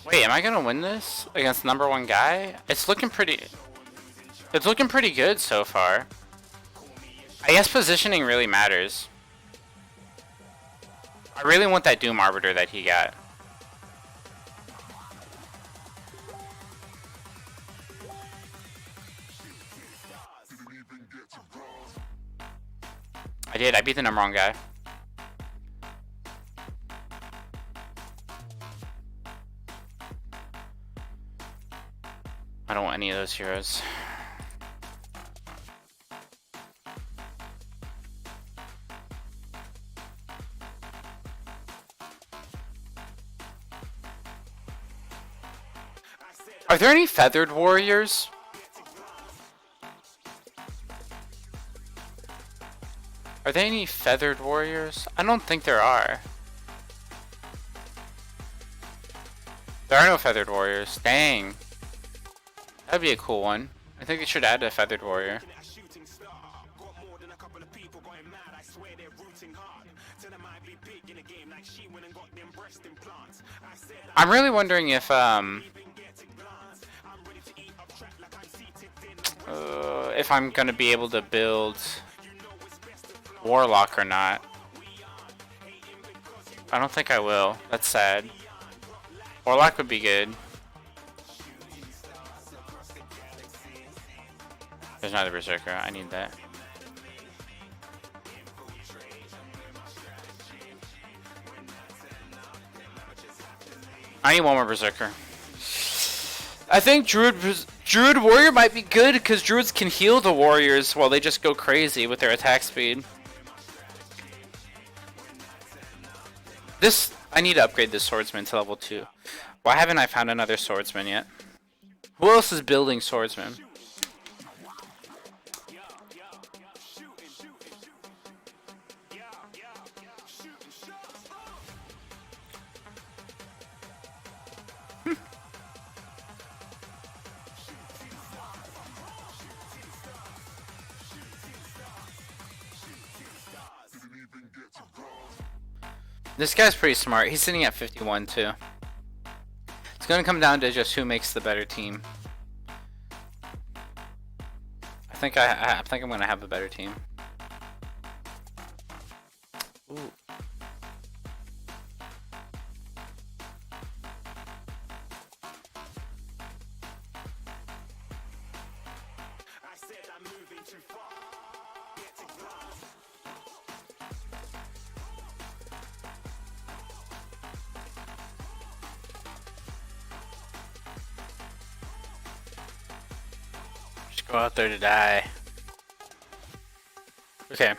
Wait, am I gonna win this against #1 guy? It's looking pretty good so far. I guess positioning really matters. I really want that Doom Arbiter that he got. I did, I beat the #1 guy. I don't want any of those heroes. Are there any feathered warriors? Are there any feathered warriors? I don't think there are. There are no feathered warriors. Dang. That'd be a cool one. I think they should add a feathered warrior. I'm really wondering if I'm gonna be able to build. Warlock or not. I don't think I will. That's sad. Warlock would be good. There's not a Berserker. I need that. I need one more Berserker. I think Druid Warrior might be good because Druids can heal the Warriors while they just go crazy with their attack speed. I need to upgrade this Swordsman to level 2. Why haven't I found another Swordsman yet? Who else is building Swordsman? This guy's pretty smart. He's sitting at 51 too. It's gonna come down to just who makes the better team. I think I'm gonna have a better team. Ooh. Go out there to die. Okay.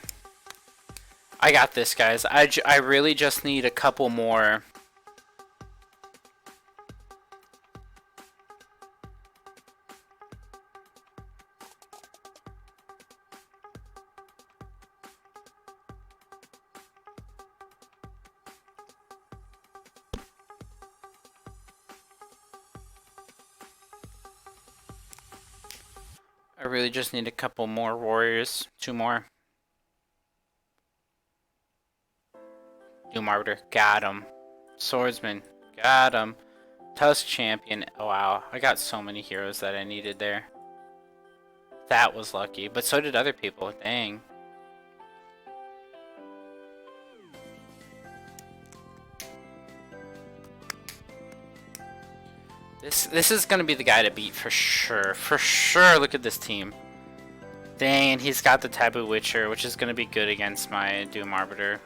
I got this, guys. I really just need a couple more. I really just need a couple more warriors. 2 more. Doom Arbiter. Got him. Swordsman. Got him. Tusk Champion. Oh, wow. I got so many heroes that I needed there. That was lucky. But so did other people. Dang. This is gonna be the guy to beat for sure. For sure. Look at this team. Dang, he's got the Taboo Witcher, which is gonna be good against my Doom Arbiter.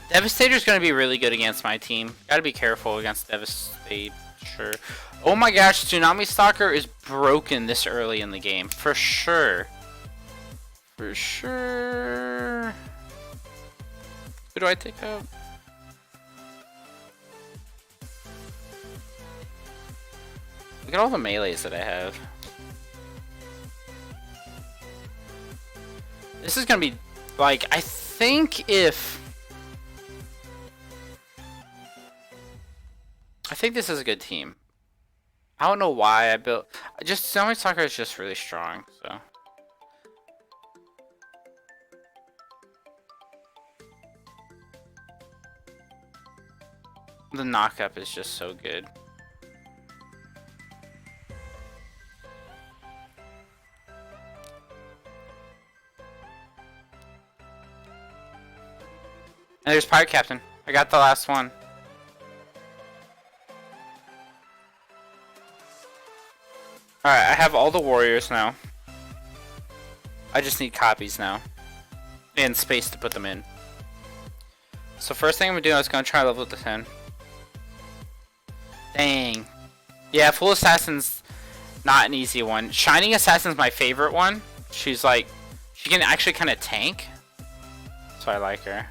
Devastator's gonna be really good against my team. Gotta be careful against Devastator. Oh my gosh, Tsunami Stalker is broken this early in the game. For sure. For sure. Who do I take out? Look at all the melees that I have. This is gonna be, like, I think this is a good team. I don't know why I built. Just Tsunami Stalker is just really strong, so. The knockup is just so good. And there's Pirate Captain. I got the last one. Alright, I have all the warriors now. I just need copies now. And space to put them in. So first thing I'm gonna do is gonna try level to 10. Dang. Yeah, Full Assassin's not an easy one. Shining Assassin's my favorite one. She's like, she can actually kind of tank. So I like her.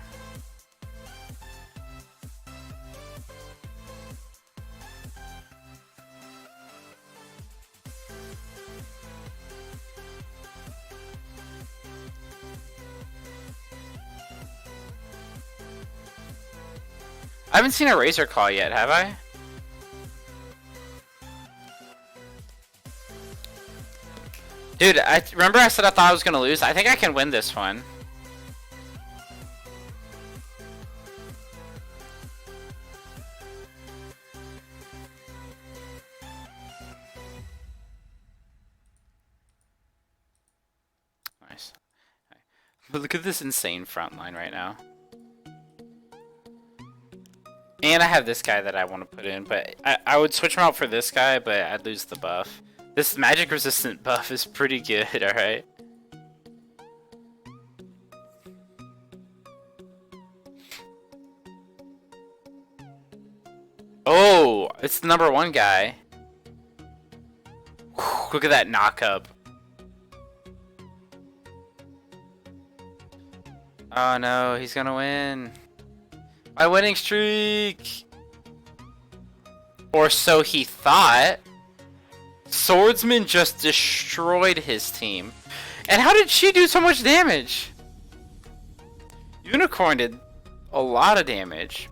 I haven't seen a Razor Claw yet, have I? Dude, remember I said I thought I was gonna lose? I think I can win this one. Nice. But look at this insane front line right now. And I have this guy that I want to put in, but I would switch him out for this guy, but I'd lose the buff. This magic resistant buff is pretty good, alright? Oh, it's the #1 guy. Whew, look at that knock up. Oh no, he's gonna win. My winning streak! Or so he thought. Swordsman just destroyed his team. And how did she do so much damage? Unicorn did a lot of damage.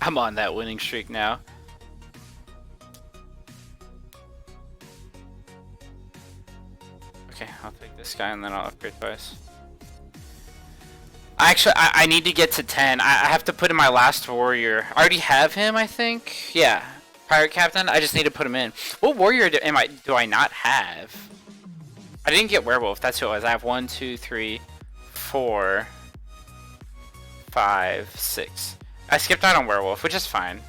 I'm on that winning streak now. Okay, I'll take this guy and then I'll upgrade twice. Actually, I need to get to 10. I have to put in my last warrior. I already have him, I think. Yeah, pirate captain. I just need to put him in. What warrior do I not have? I didn't get werewolf. That's who it was. I have 1, 2, 3, 4, 5, 6. I skipped out on werewolf, which is fine.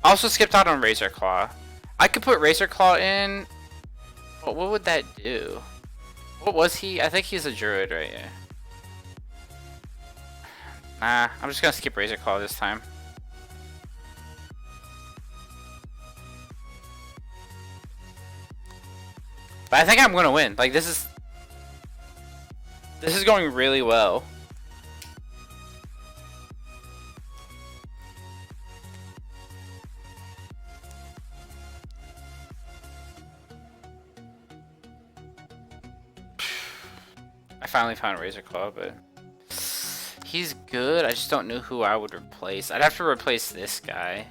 I also skipped out on razor claw. I could put razor claw in. What would that do? What was he? I think he's a druid, right? Yeah. Nah, I'm just gonna skip razor claw this time. But I think I'm gonna win. Like, this is going really well. I finally found Razor Claw, but he's good. I just don't know who I would replace. I'd have to replace this guy.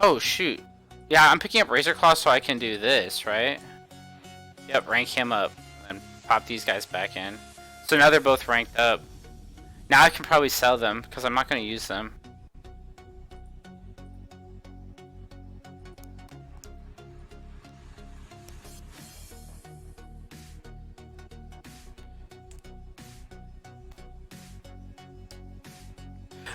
Oh, shoot. Yeah, I'm picking up Razor Claw so I can do this, right? Yep, rank him up and pop these guys back in. So now they're both ranked up. Now I can probably sell them because I'm not going to use them.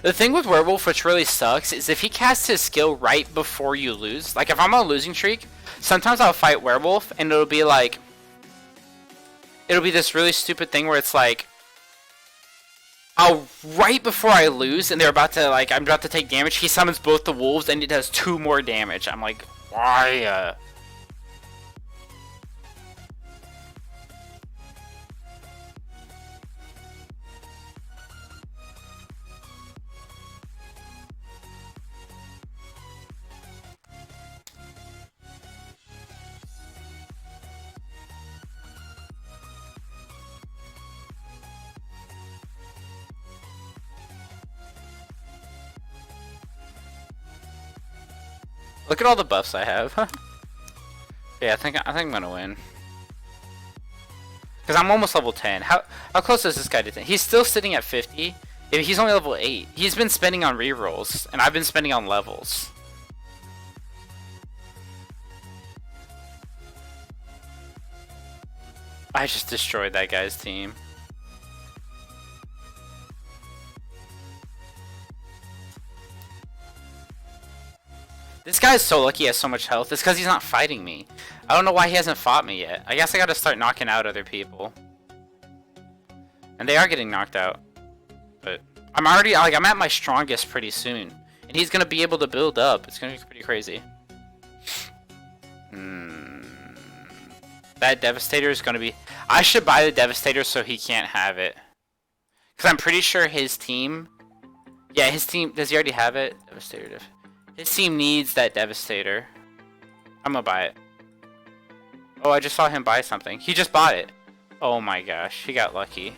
The thing with Werewolf, which really sucks, is if he casts his skill right before you lose. Like, if I'm on a losing streak, sometimes I'll fight Werewolf, and it'll be like... It'll be this really stupid thing where it's like... right before I lose, and they're about to, like, I'm about to take damage, he summons both the wolves, and it does 2 more damage. I'm like, why? Look at all the buffs I have. Yeah, I think I'm gonna win. Cause I'm almost level 10. How close is this guy to 10? He's still sitting at 50. He's only level 8. He's been spending on rerolls, and I've been spending on levels. I just destroyed that guy's team. This guy is so lucky he has so much health. It's because he's not fighting me. I don't know why he hasn't fought me yet. I guess I gotta start knocking out other people. And they are getting knocked out. But I'm already, like, I'm at my strongest pretty soon. And he's gonna be able to build up. It's gonna be pretty crazy. That Devastator is gonna be... I should buy the Devastator so he can't have it. Because I'm pretty sure his team... Yeah, his team... Does he already have it? Devastator. His team needs that Devastator. I'm gonna buy it. Oh, I just saw him buy something. He just bought it. Oh my gosh, he got lucky.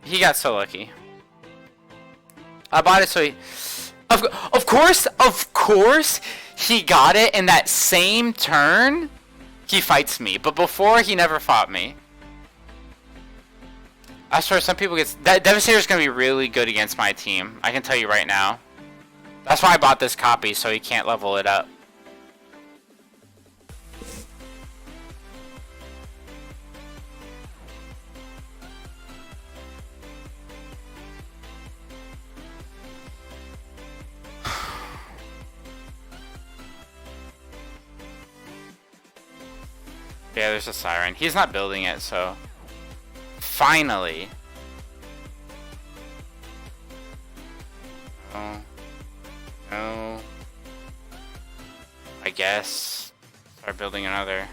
He got so lucky. I bought it so he... Of course, he got it in that same turn. He fights me, but before he never fought me. I swear, some people get... That Devastator's gonna be really good against my team. I can tell you right now. That's why I bought this copy, so he can't level it up. Yeah, there's a siren. He's not building it, so... Finally! Oh. No. I guess. Start building another.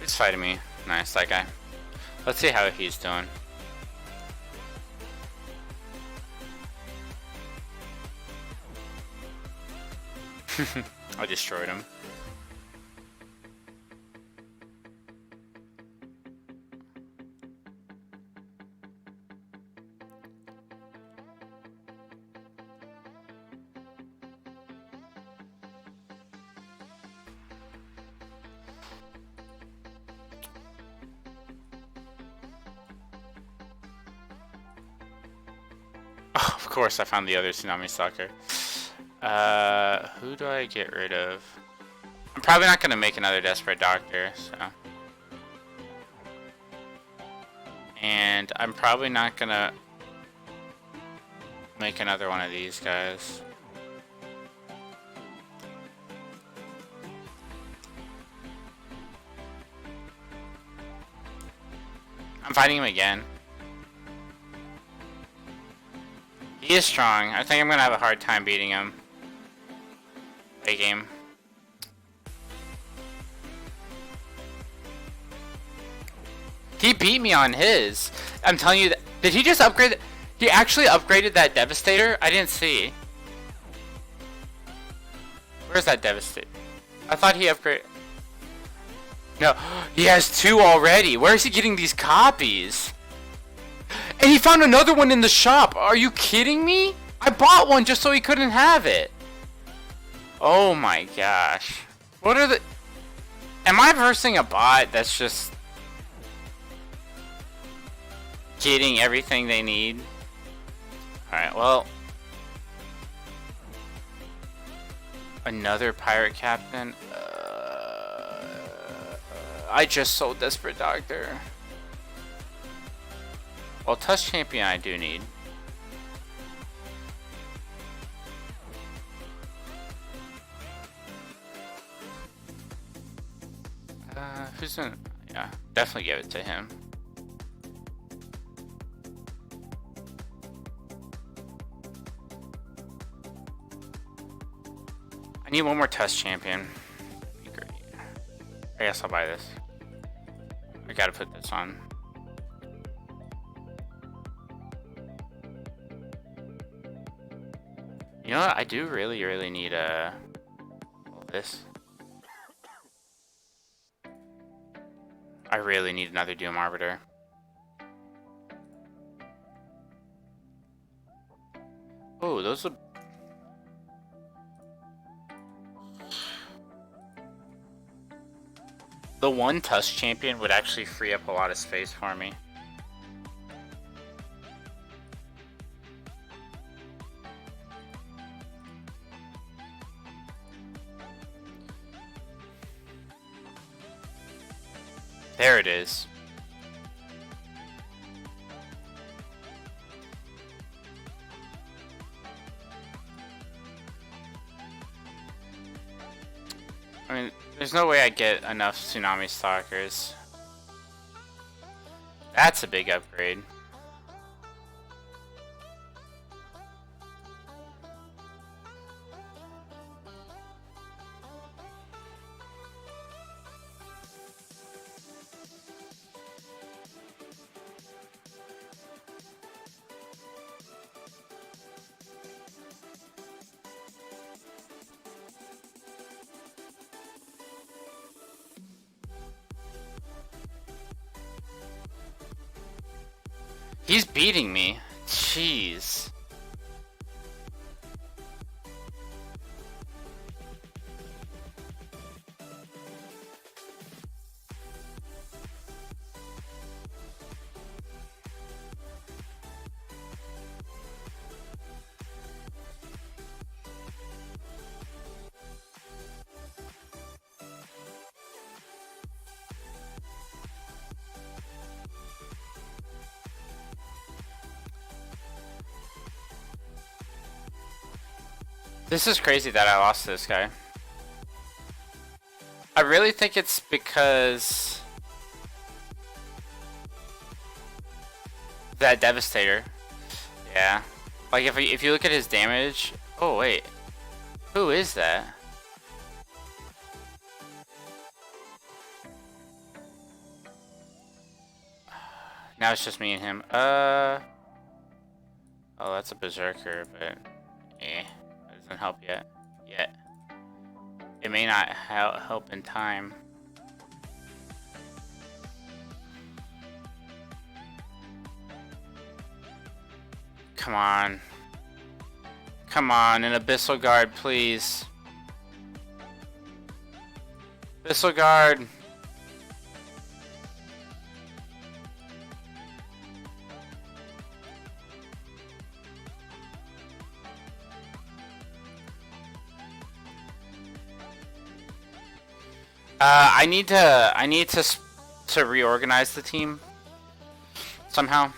He's fighting me. Nice, that guy. Let's see how he's doing. I destroyed him. Oh, of course, I found the other Tsunami Stalker. Who do I get rid of? I'm probably not gonna make another Desperate Doctor, so. And I'm probably not gonna make another one of these guys. I'm fighting him again. He is strong. I think I'm gonna have a hard time beating him. Late game. He beat me on his. I'm telling you that. Did he just upgrade? He actually upgraded that Devastator? I didn't see. Where's that Devastator? I thought he upgraded. No, he has 2 already. Where is he getting these copies? And he found another one in the shop. Are you kidding me? I bought one just so he couldn't have it. Oh my gosh. What are the... Am I versing a bot that's just... getting everything they need? Alright, well... Another pirate captain? I just sold Desperate Doctor. Well, Tusk Champion I do need. Who's in? Yeah, definitely give it to him. I need one more Tusk Champion. That'd be great. I guess I'll buy this. I gotta put this on. You know what? I do really need this. I really need another Doom Arbiter. Oh, those are... The one Tusk Champion would actually free up a lot of space for me. There it is. I mean, there's no way I get enough Tsunami Stalkers. That's a big upgrade. He's beating me. Jeez. This is crazy that I lost to this guy. I really think it's because that Devastator. Yeah. Like if you look at his damage. Oh wait, who is that? Now it's just me and him. Oh, that's a Berserker, but that doesn't help yet. It may not help in time. Come on. Come on, an Abyssal Guard, please. Abyssal Guard. I need to reorganize the team somehow.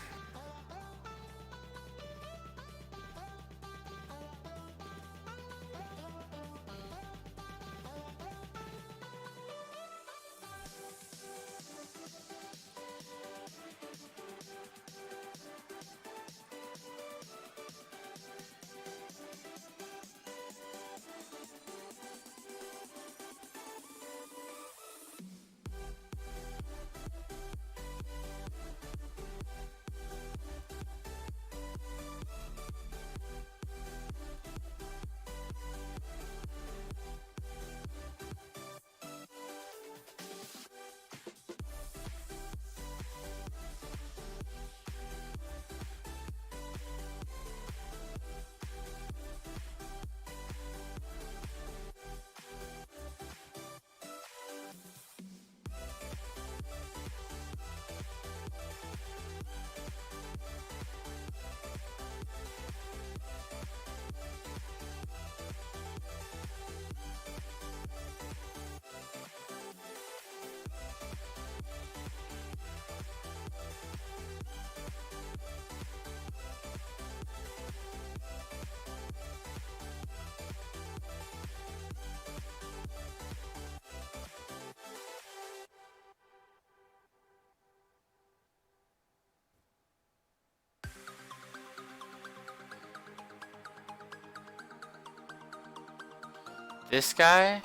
This guy?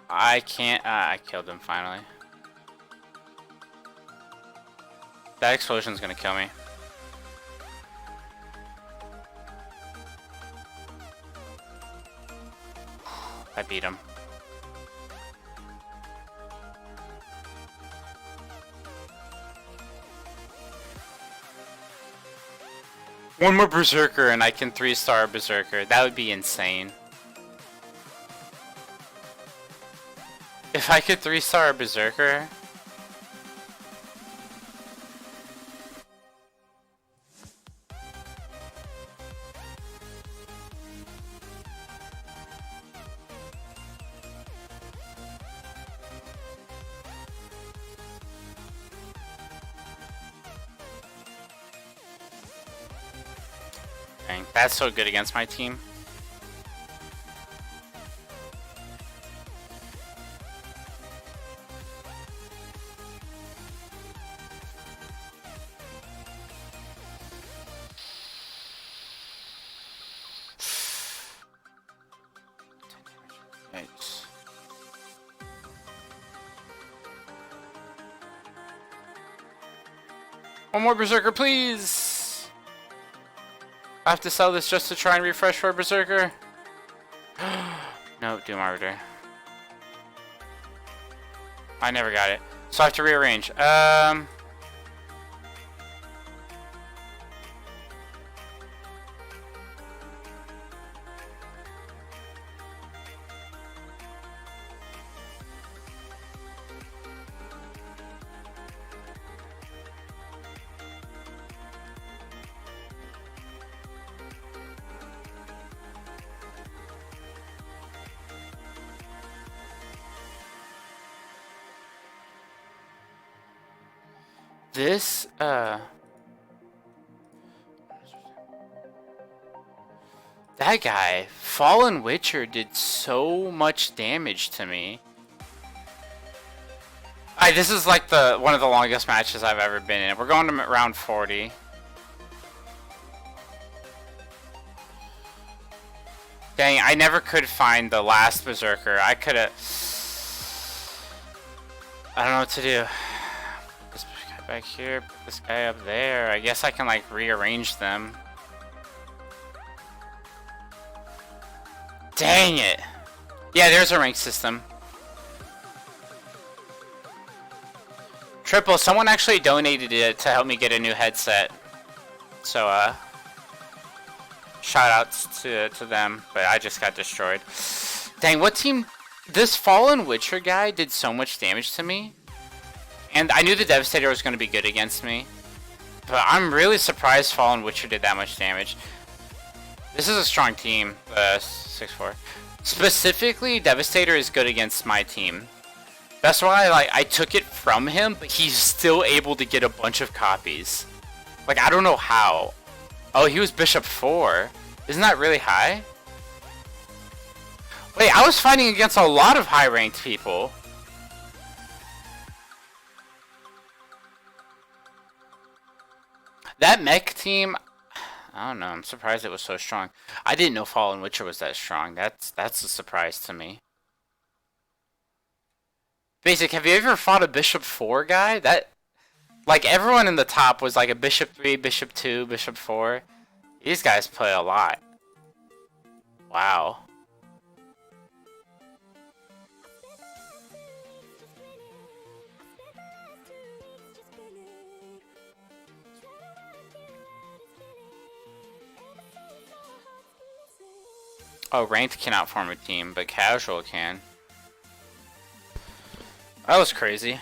I can't. I killed him finally. That explosion's gonna kill me. I beat him. One more Berserker and I can 3-star Berserker. That would be insane. If I could 3-star a Berserker... Dang, that's so good against my team. Nice. One more Berserker, please! I have to sell this just to try and refresh for a Berserker. No, Doom Arbiter. I never got it. So I have to rearrange. This, that guy, Fallen Witcher, did so much damage to me. Alright, this is like one of the longest matches I've ever been in. We're going to round 40. Dang, I never could find the last Berserker. I could've... I don't know what to do. Put this guy back here, put this guy up there. I guess I can like rearrange them. Dang it! Yeah, there's a rank system. Triple, someone actually donated it to help me get a new headset. So, shoutouts to them, but I just got destroyed. Dang, what team... This Fallen Witcher guy did so much damage to me. And I knew the Devastator was going to be good against me. But I'm really surprised Fallen Witcher did that much damage. This is a strong team, 6-4. Specifically, Devastator is good against my team. That's why I took it from him, but he's still able to get a bunch of copies. Like, I don't know how. Oh, he was Bishop 4. Isn't that really high? Wait, I was fighting against a lot of high-ranked people. That mech team, I don't know, I'm surprised it was so strong. I didn't know Fallen Witcher was that strong. That's a surprise to me. Basic, have you ever fought a Bishop 4 guy? That, like, everyone in the top was like a Bishop 3, Bishop 2, Bishop 4. These guys play a lot. Wow. Oh, ranked cannot form a team, but casual can. That was crazy.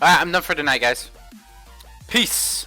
Alright, I'm done for tonight, guys. Peace!